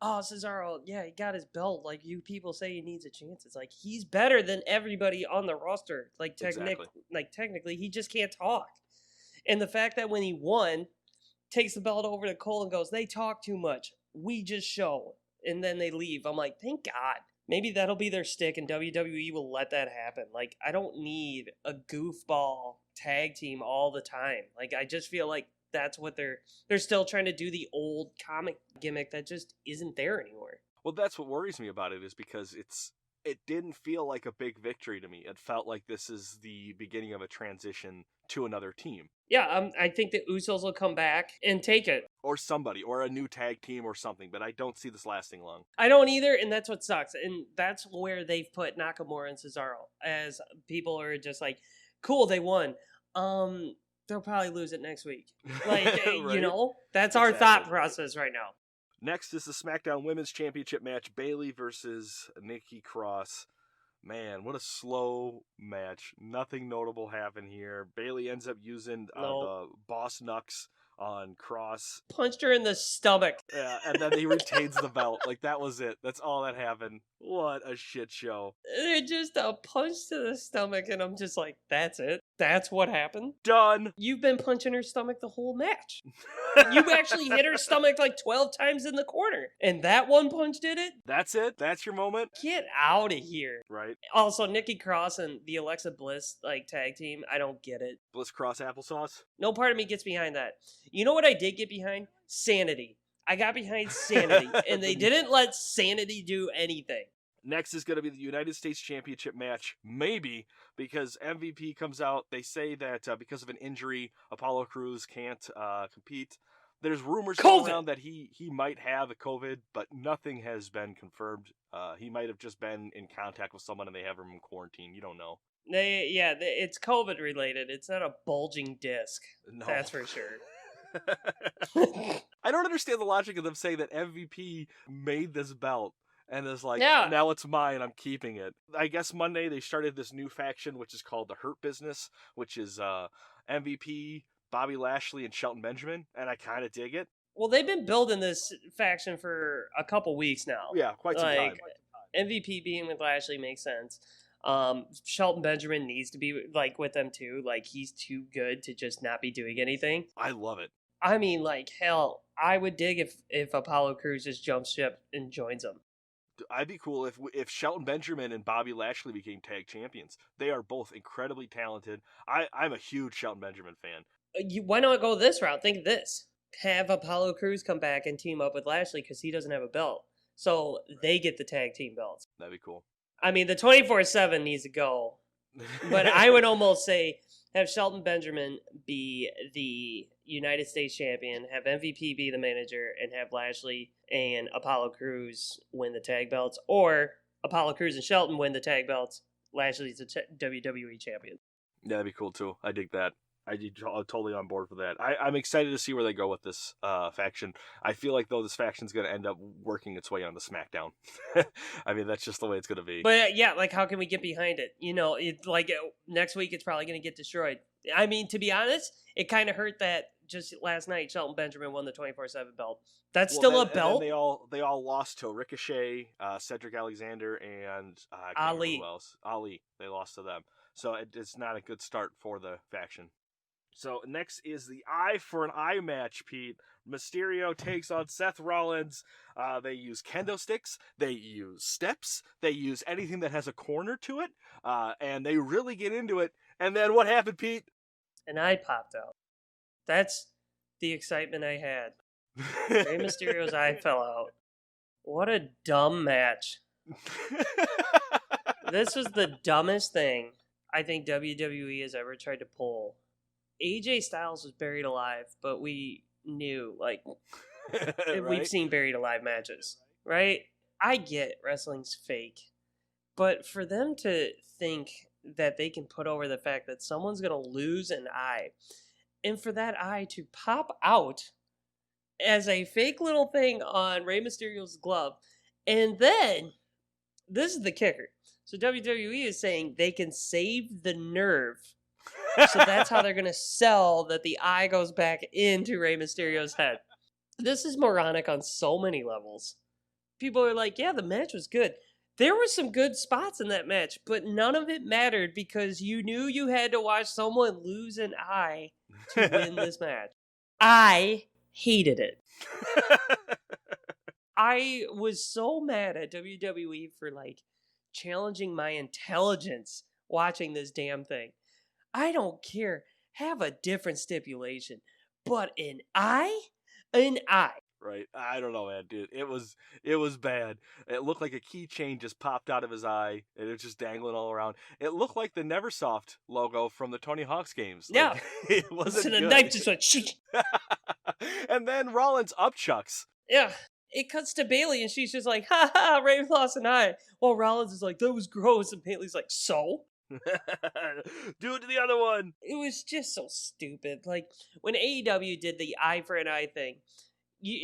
[SPEAKER 2] oh, Cesaro, yeah, he got his belt. Like you people say he needs a chance. It's like he's better than everybody on the roster. Like technically, he just can't talk. And the fact that when he won, takes the belt over to Cole and goes, they talk too much. We just show, and then they leave. I'm like, thank God. Maybe that'll be their stick, and WWE will let that happen. Like, I don't need a goofball tag team all the time. Like, I just feel like that's what they're still trying to do, the old comic gimmick that just isn't there anymore.
[SPEAKER 1] Well, that's what worries me about it, is because it didn't feel like a big victory to me. It felt like this is the beginning of a transition to another team.
[SPEAKER 2] Yeah, I think the Usos will come back and take it.
[SPEAKER 1] Or somebody, or a new tag team or something, but I don't see this lasting long.
[SPEAKER 2] I don't either, and that's what sucks. And that's where they've put Nakamura and Cesaro, as people are just like, cool, they won. They'll probably lose it next week. Like,
[SPEAKER 1] right?
[SPEAKER 2] You know, that's our thought process right now.
[SPEAKER 1] Next is the SmackDown Women's Championship match, Bayley versus Nikki Cross. Man, what a slow match. Nothing notable happened here. Bayley ends up using the boss knucks on Cross.
[SPEAKER 2] Punched her in the stomach.
[SPEAKER 1] Yeah, and then he retains the belt. Like, that was it. That's all that happened. What a shit show.
[SPEAKER 2] Just a punch to the stomach, and I'm just like, that's it? That's what happened?
[SPEAKER 1] Done.
[SPEAKER 2] You've been punching her stomach the whole match. You actually hit her stomach like 12 times in the corner, and that one punch did it?
[SPEAKER 1] That's it? That's your moment?
[SPEAKER 2] Get out of here.
[SPEAKER 1] Right.
[SPEAKER 2] Also, Nikki Cross and the Alexa Bliss like tag team, I don't get it.
[SPEAKER 1] Bliss Cross applesauce?
[SPEAKER 2] No part of me gets behind that. You know what I did get behind? Sanity. I got behind Sanity, and they didn't let Sanity do anything.
[SPEAKER 1] Next is going to be the United States Championship match, maybe, because MVP comes out. They say that because of an injury, Apollo Crews can't compete. There's rumors going around that he might have a COVID, but nothing has been confirmed. He might have just been in contact with someone and they have him in quarantine. You don't know.
[SPEAKER 2] It's COVID related. It's not a bulging disc. No. That's for sure.
[SPEAKER 1] I don't understand the logic of them saying that MVP made this belt and is like, now it's mine, I'm keeping it. I guess Monday they started this new faction, which is called the Hurt Business, which is MVP, Bobby Lashley, and Shelton Benjamin, and I kind of dig it.
[SPEAKER 2] Well, they've been building this faction for a couple weeks now.
[SPEAKER 1] Yeah, quite some time.
[SPEAKER 2] MVP being with Lashley makes sense. Shelton Benjamin needs to be like with them too. Like, he's too good to just not be doing anything.
[SPEAKER 1] I love it.
[SPEAKER 2] I mean, like, hell, I would dig if Apollo Crews just jumps ship and joins them.
[SPEAKER 1] I'd be cool if Shelton Benjamin and Bobby Lashley became tag champions. They are both incredibly talented. I'm a huge Shelton Benjamin fan.
[SPEAKER 2] Why not go this route? Think of this. Have Apollo Crews come back and team up with Lashley because he doesn't have a belt. So they get the tag team belts.
[SPEAKER 1] That'd be cool.
[SPEAKER 2] I mean, the 24/7 needs to go. But I would almost say have Shelton Benjamin be the United States champion, have MVP be the manager, and have Lashley and Apollo Crews win the tag belts. Or Apollo Crews and Shelton win the tag belts. Lashley's the WWE champion.
[SPEAKER 1] Yeah, that'd be cool too. I dig that. I'm totally on board for that. I'm excited to see where they go with this faction. I feel like, though, this faction's going to end up working its way on the SmackDown. I mean, that's just the way it's going to be.
[SPEAKER 2] But, yeah, like, how can we get behind it? You know, next week it's probably going to get destroyed. I mean, to be honest, it kind of hurt that just last night Shelton Benjamin won the 24/7 belt. That's still a belt.
[SPEAKER 1] And they all lost to Ricochet, Cedric Alexander, and
[SPEAKER 2] Ali.
[SPEAKER 1] Who else? Ali. They lost to them. So it's not a good start for the faction. So next is the eye for an eye match, Pete. Mysterio takes on Seth Rollins. They use kendo sticks. They use steps. They use anything that has a corner to it. And they really get into it. And then what happened, Pete?
[SPEAKER 2] An eye popped out. That's the excitement I had. Rey Mysterio's eye fell out. What a dumb match. This was the dumbest thing I think WWE has ever tried to pull. AJ Styles was buried alive, but we knew, like,
[SPEAKER 1] Right?
[SPEAKER 2] we've seen buried alive matches, right? I get wrestling's fake, but for them to think that they can put over the fact that someone's going to lose an eye, and for that eye to pop out as a fake little thing on Rey Mysterio's glove, and then, this is the kicker. So WWE is saying they can save the nerve. So that's how they're going to sell that the eye goes back into Rey Mysterio's head. This is moronic on so many levels. People are like, yeah, the match was good. There were some good spots in that match, but none of it mattered because you knew you had to watch someone lose an eye to win this match. I hated it. I was so mad at WWE for, like, challenging my intelligence watching this damn thing. I don't care. Have a different stipulation. But an eye? An eye.
[SPEAKER 1] Right. I don't know, man, dude. It was bad. It looked like a keychain just popped out of his eye, and it was just dangling all around. It looked like the Neversoft logo from the Tony Hawk's games. Like,
[SPEAKER 2] Yeah.
[SPEAKER 1] it wasn't
[SPEAKER 2] So the
[SPEAKER 1] good.
[SPEAKER 2] knife just went shh.
[SPEAKER 1] And then Rollins upchucks.
[SPEAKER 2] Yeah. It cuts to Bailey, and she's just like, ha ha, Ray lost an eye. While Rollins is like, that was gross. And Bailey's like, so?
[SPEAKER 1] Do it to the other one.
[SPEAKER 2] It was just so stupid. Like, when AEW did the eye for an eye thing,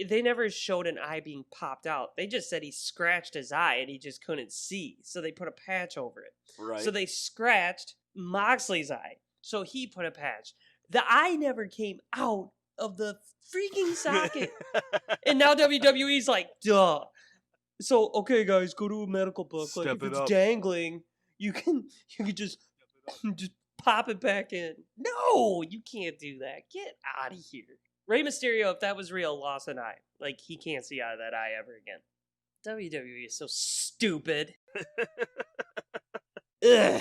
[SPEAKER 2] they never showed an eye being popped out. They just said he scratched his eye and he just couldn't see. So they put a patch over it.
[SPEAKER 1] Right.
[SPEAKER 2] So they scratched Moxley's eye. So he put a patch. The eye never came out of the freaking socket. And now WWE's like, duh. So, okay, guys, go to a medical book.
[SPEAKER 1] Step
[SPEAKER 2] Like, if
[SPEAKER 1] it
[SPEAKER 2] it's
[SPEAKER 1] up.
[SPEAKER 2] dangling, you can just pop it back in. No, you can't do that. Get out of here. Rey Mysterio, if that was real, lost an eye. Like, he can't see out of that eye ever again. WWE is so stupid. Ugh.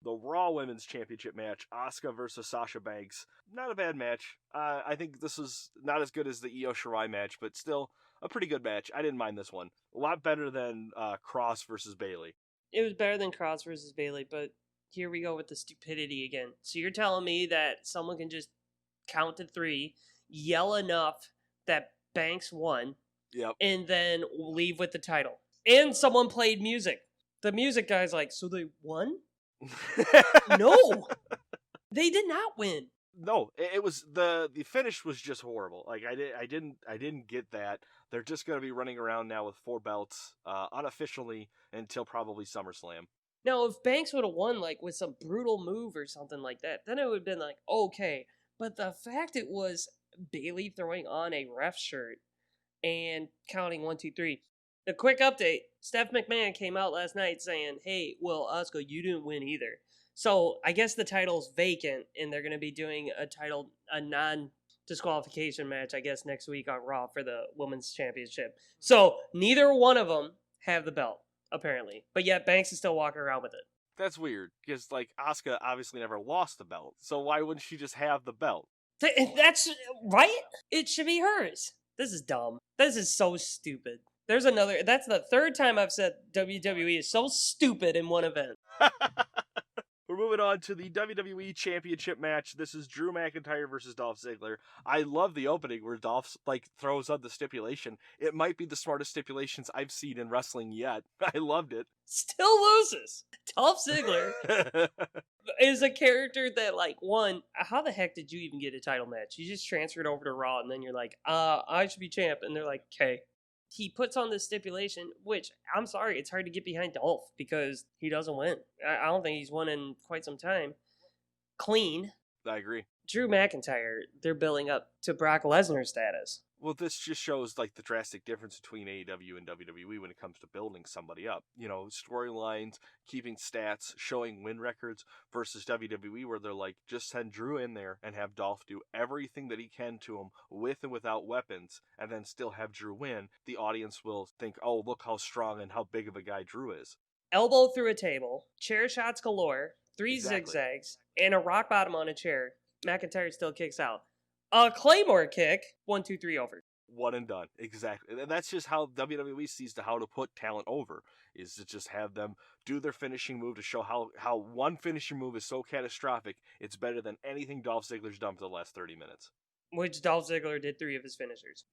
[SPEAKER 1] The Raw Women's Championship match, Asuka versus Sasha Banks. Not a bad match. I think this was not as good as the Io Shirai match, but still a pretty good match. I didn't mind this one. A lot better than Cross versus Bayley.
[SPEAKER 2] It was better than Cross versus Bayley, but here we go with the stupidity again. So you're telling me that someone can just count to 3, yell enough that Banks won,
[SPEAKER 1] Yep.
[SPEAKER 2] and then leave with the title. And someone played music. The music guy's like, so they won? No! They did not win.
[SPEAKER 1] No, it was the finish was just horrible. Like I didn't get that. They're just gonna be running around now with 4 belts, unofficially until probably SummerSlam.
[SPEAKER 2] Now, if Banks would have won, like, with some brutal move or something like that, then it would have been like, okay. But the fact it was Bayley throwing on a ref shirt and counting 1, 2, 3. A quick update. Steph McMahon came out last night saying, hey, well, Asuka, you didn't win either. So I guess the title's vacant, and they're going to be doing a non-disqualification match, I guess, next week on Raw for the Women's Championship. So neither one of them have the belt, apparently. But yet Banks is still walking around with it.
[SPEAKER 1] That's weird, because like Asuka obviously never lost the belt, so why wouldn't she just have the belt?
[SPEAKER 2] That's right. It should be hers. This is dumb. This is so stupid. There's another. That's the third time I've said WWE is so stupid in one event.
[SPEAKER 1] We're moving on to the WWE Championship match. This is Drew McIntyre versus Dolph Ziggler. I love the opening where Dolph throws on the stipulation. It might be the smartest stipulations I've seen in wrestling yet. I loved it.
[SPEAKER 2] Still loses. Dolph Ziggler is a character that, like, one, how the heck did you even get a title match? You just transferred over to Raw, and then you're like, I should be champ. And they're like, okay. He puts on this stipulation, which, I'm sorry, it's hard to get behind Dolph because he doesn't win. I don't think he's won in quite some time. Clean.
[SPEAKER 1] I agree.
[SPEAKER 2] Drew McIntyre, they're building up to Brock Lesnar status.
[SPEAKER 1] Well, this just shows like the drastic difference between AEW and WWE when it comes to building somebody up. You know, storylines, keeping stats, showing win records versus WWE where they're like, just send Drew in there and have Dolph do everything that he can to him with and without weapons and then still have Drew win. The audience will think, oh, look how strong and how big of a guy Drew is.
[SPEAKER 2] Elbow through a table, chair shots galore, 3
[SPEAKER 1] Exactly.
[SPEAKER 2] zigzags, and a rock bottom on a chair. McIntyre still kicks out. A Claymore kick, 1, 2, 3 over.
[SPEAKER 1] One and done. Exactly. And that's just how WWE sees to how to put talent over, is to just have them do their finishing move to show how one finishing move is so catastrophic, it's better than anything Dolph Ziggler's done for the last 30 minutes.
[SPEAKER 2] Which Dolph Ziggler did 3 of his finishers.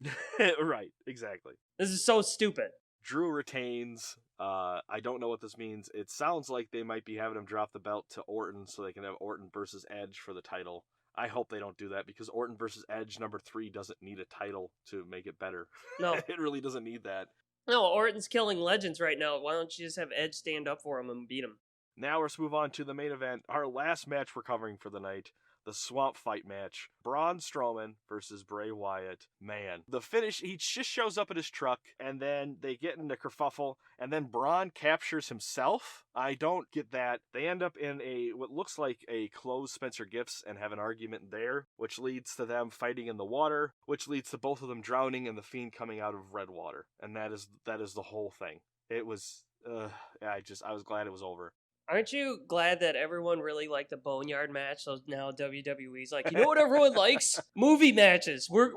[SPEAKER 1] Right, exactly.
[SPEAKER 2] This is so stupid.
[SPEAKER 1] Drew retains. I don't know what this means. It sounds like they might be having him drop the belt to Orton so they can have Orton versus Edge for the title. I hope they don't do that, because Orton versus Edge number 3 doesn't need a title to make it better.
[SPEAKER 2] No.
[SPEAKER 1] It really doesn't need that.
[SPEAKER 2] No, Orton's killing legends right now. Why don't you just have Edge stand up for him and beat him?
[SPEAKER 1] Now let's move on to the main event. Our last match we're covering for the night. The Swamp Fight match. Braun Strowman versus Bray Wyatt. Man, the finish, he just shows up in his truck, and then they get in a kerfuffle, and then Braun captures himself. I don't get that. They end up in what looks like a closed Spencer Gifts and have an argument there, which leads to them fighting in the water, which leads to both of them drowning and the Fiend coming out of red water. And that is the whole thing. It was, I was glad it was over.
[SPEAKER 2] Aren't you glad that everyone really liked the Boneyard match? So now WWE's like, you know what everyone likes? Movie matches. We're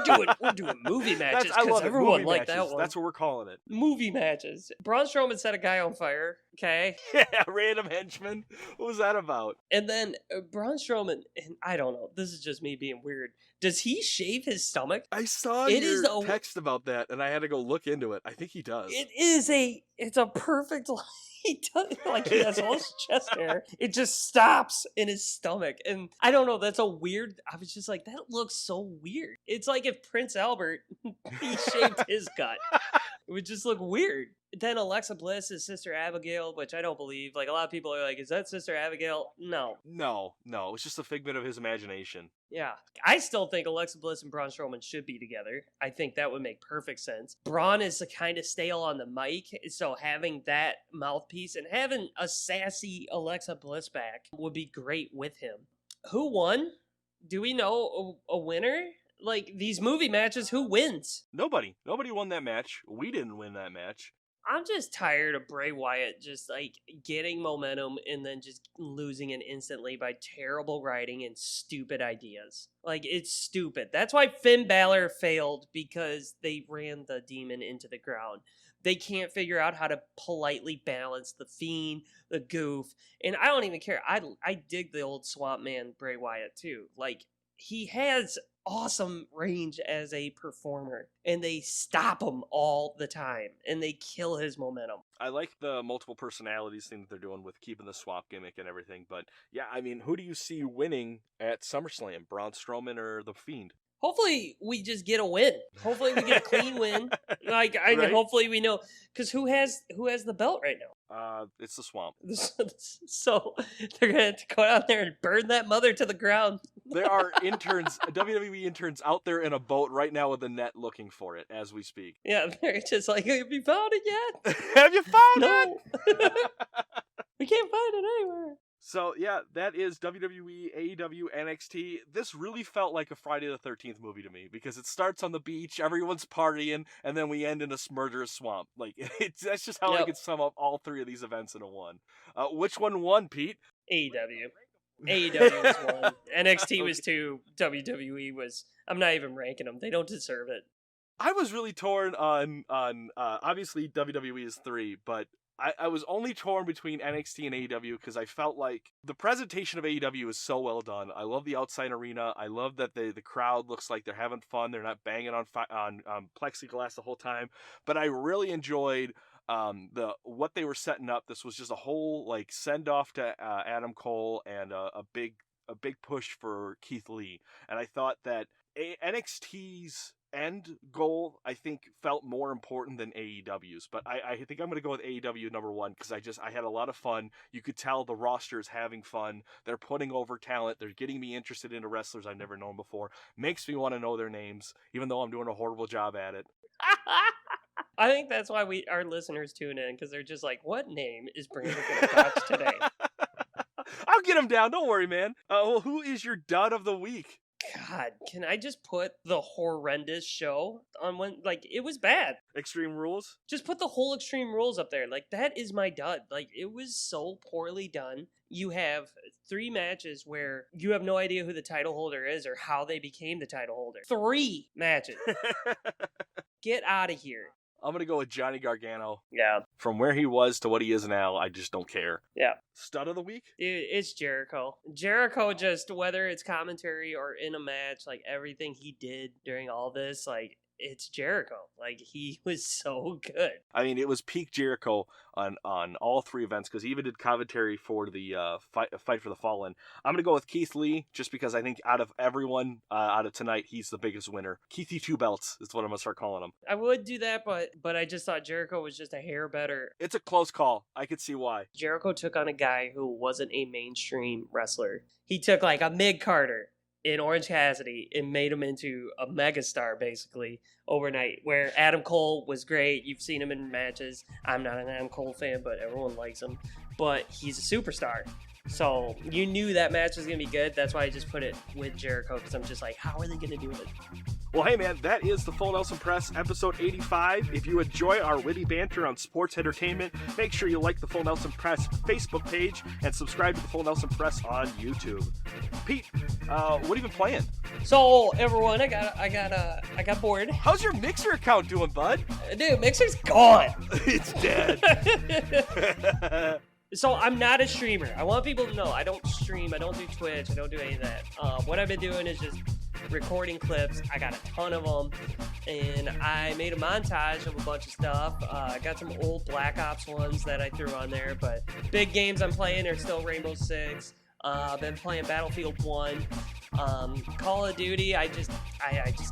[SPEAKER 2] doing movie matches because everyone liked that one.
[SPEAKER 1] That's what we're calling it.
[SPEAKER 2] Movie matches. Braun Strowman set a guy on fire. Okay.
[SPEAKER 1] Yeah, random henchman. What was that about?
[SPEAKER 2] And then Braun Strowman, and I don't know, this is just me being weird. Does he shave his stomach?
[SPEAKER 1] I saw your text about that, and I had to go look into it. I think he does.
[SPEAKER 2] It's a perfect line. He does, like, he has all his chest hair. It just stops in his stomach. And I don't know, that's a weird, I was just like, that looks so weird. It's like if Prince Albert, he shaved his gut. It would just look weird. Then Alexa Bliss is Sister Abigail, which I don't believe. Like, a lot of people are like, is that Sister Abigail? No.
[SPEAKER 1] No. It's just a figment of his imagination.
[SPEAKER 2] Yeah. I still think Alexa Bliss and Braun Strowman should be together. I think that would make perfect sense. Braun is kind of stale on the mic, so having that mouthpiece and having a sassy Alexa Bliss back would be great with him. Who won? Do we know a winner? Like, these movie matches, who wins?
[SPEAKER 1] Nobody won that match. We didn't win that match.
[SPEAKER 2] I'm just tired of Bray Wyatt just, like, getting momentum and then just losing it instantly by terrible writing and stupid ideas. Like, it's stupid. That's why Finn Balor failed, because they ran the demon into the ground. They can't figure out how to politely balance the Fiend, the Goof, and I don't even care. I dig the old Swamp Man Bray Wyatt, too. Like, he has awesome range as a performer, and they stop him all the time, and they kill his momentum.
[SPEAKER 1] I like the multiple personalities thing that they're doing with keeping the swamp gimmick and everything, but yeah, I mean, who do you see winning at SummerSlam? Braun Strowman or the Fiend?
[SPEAKER 2] Hopefully we just get a win. Hopefully we get a clean win. Like,
[SPEAKER 1] Right?
[SPEAKER 2] hopefully we know, because who has the belt right now?
[SPEAKER 1] It's the Swamp.
[SPEAKER 2] So they're gonna have to go out there and burn that mother to the ground.
[SPEAKER 1] There are interns, WWE interns out there in a boat right now with a net looking for it as we speak.
[SPEAKER 2] Yeah, they're just like, have you found it yet?
[SPEAKER 1] Have you found it?
[SPEAKER 2] No. We can't find it anywhere.
[SPEAKER 1] So, yeah, that is WWE, AEW, NXT. This really felt like a Friday the 13th movie to me, because it starts on the beach, everyone's partying, and then we end in a murderous swamp. Like, that's just how I could sum up all 3 of these events into one. Which one won, Pete?
[SPEAKER 2] AEW. AEW was 1. NXT was 2. WWE was, I'm not even ranking them. They don't deserve it.
[SPEAKER 1] I was really torn on obviously WWE is 3, but I was only torn between NXT and AEW because I felt like the presentation of AEW is so well done. I love the outside arena. I love that the crowd looks like they're having fun. They're not banging on plexiglass the whole time. But I really enjoyed what they were setting up. This was just a whole like send off to Adam Cole and a big push for Keith Lee. And I thought that NXT's end goal, I think, felt more important than AEW's, but I think I'm going to go with AEW number 1 because I had a lot of fun. You could tell the roster is having fun. They're putting over talent. They're getting me interested into wrestlers I've never known before. Makes me want to know their names, even though I'm doing a horrible job at it.
[SPEAKER 2] I think that's why our listeners tune in, because they're just like, what name is Brandon going to watch today?
[SPEAKER 1] I'll get him down. Don't worry, man. Well, who is your dud of the week?
[SPEAKER 2] God, can I just put the horrendous show on one? Like, it was bad.
[SPEAKER 1] Extreme Rules?
[SPEAKER 2] Just put the whole Extreme Rules up there. Like, that is my dud. Like, it was so poorly done. You have 3 matches where you have no idea who the title holder is or how they became the title holder. 3 matches. Get out of here.
[SPEAKER 1] I'm going to go with Johnny Gargano.
[SPEAKER 2] Yeah.
[SPEAKER 1] From where he was to what he is now, I just don't care.
[SPEAKER 2] Yeah.
[SPEAKER 1] Stud of the week?
[SPEAKER 2] Dude, it's Jericho. Jericho, just whether it's commentary or in a match, like everything he did during all this, like, it's Jericho. Like, he was so good.
[SPEAKER 1] I mean, it was peak Jericho on all 3 events, because he even did commentary for the fight for the Fallen. I'm going to go with Keith Lee, just because I think out of everyone out of tonight, he's the biggest winner. Keithy 2 belts is what I'm going to start calling him.
[SPEAKER 2] I would do that, but I just thought Jericho was just a hair better.
[SPEAKER 1] It's a close call. I could see why.
[SPEAKER 2] Jericho took on a guy who wasn't a mainstream wrestler. He took like a mid-carder in Orange Cassidy and made him into a megastar basically overnight, where Adam Cole was great. You've seen him in matches. I'm not an Adam Cole fan, but everyone likes him. But he's a superstar. So you knew that match was going to be good. That's why I just put it with Jericho, because I'm just like, how are they going to do it?
[SPEAKER 1] Well, hey, man, that is the Full Nelson Press, episode 85. If you enjoy our witty banter on sports entertainment, make sure you like the Full Nelson Press Facebook page and subscribe to the Full Nelson Press on YouTube. Pete, what have you been playing?
[SPEAKER 2] So, everyone, I got bored.
[SPEAKER 1] How's your Mixer account doing, bud?
[SPEAKER 2] Dude, Mixer's gone.
[SPEAKER 1] It's dead.
[SPEAKER 2] So I'm not a streamer. I want people to know I don't stream. I don't do Twitch. I don't do any of that. What I've been doing is just recording clips. I got a ton of them, and I made a montage of a bunch of stuff. I got some old Black Ops ones that I threw on there, but big games I'm playing are still Rainbow Six. I've been playing Battlefield 1. Call of Duty, I just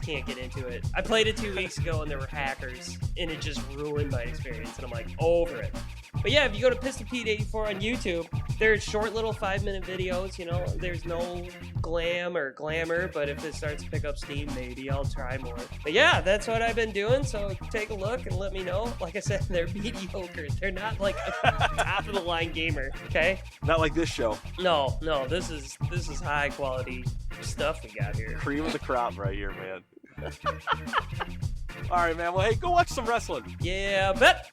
[SPEAKER 2] can't get into it. I played it 2 weeks ago and there were hackers, and it just ruined my experience, and I'm like, over it. But yeah, if you go to Pistol Pete 84 on YouTube, there's short little 5-minute videos, you know, there's no glam or glamour, but if it starts to pick up steam, maybe I'll try more. But yeah, that's what I've been doing, so take a look and let me know. Like I said, they're mediocre. They're not like a top of the line gamer, okay?
[SPEAKER 1] Not like this show.
[SPEAKER 2] No, this is high quality stuff we got here.
[SPEAKER 1] Cream of the crop right here, man. All right, man. Well, hey, go watch some wrestling.
[SPEAKER 2] Yeah, bet.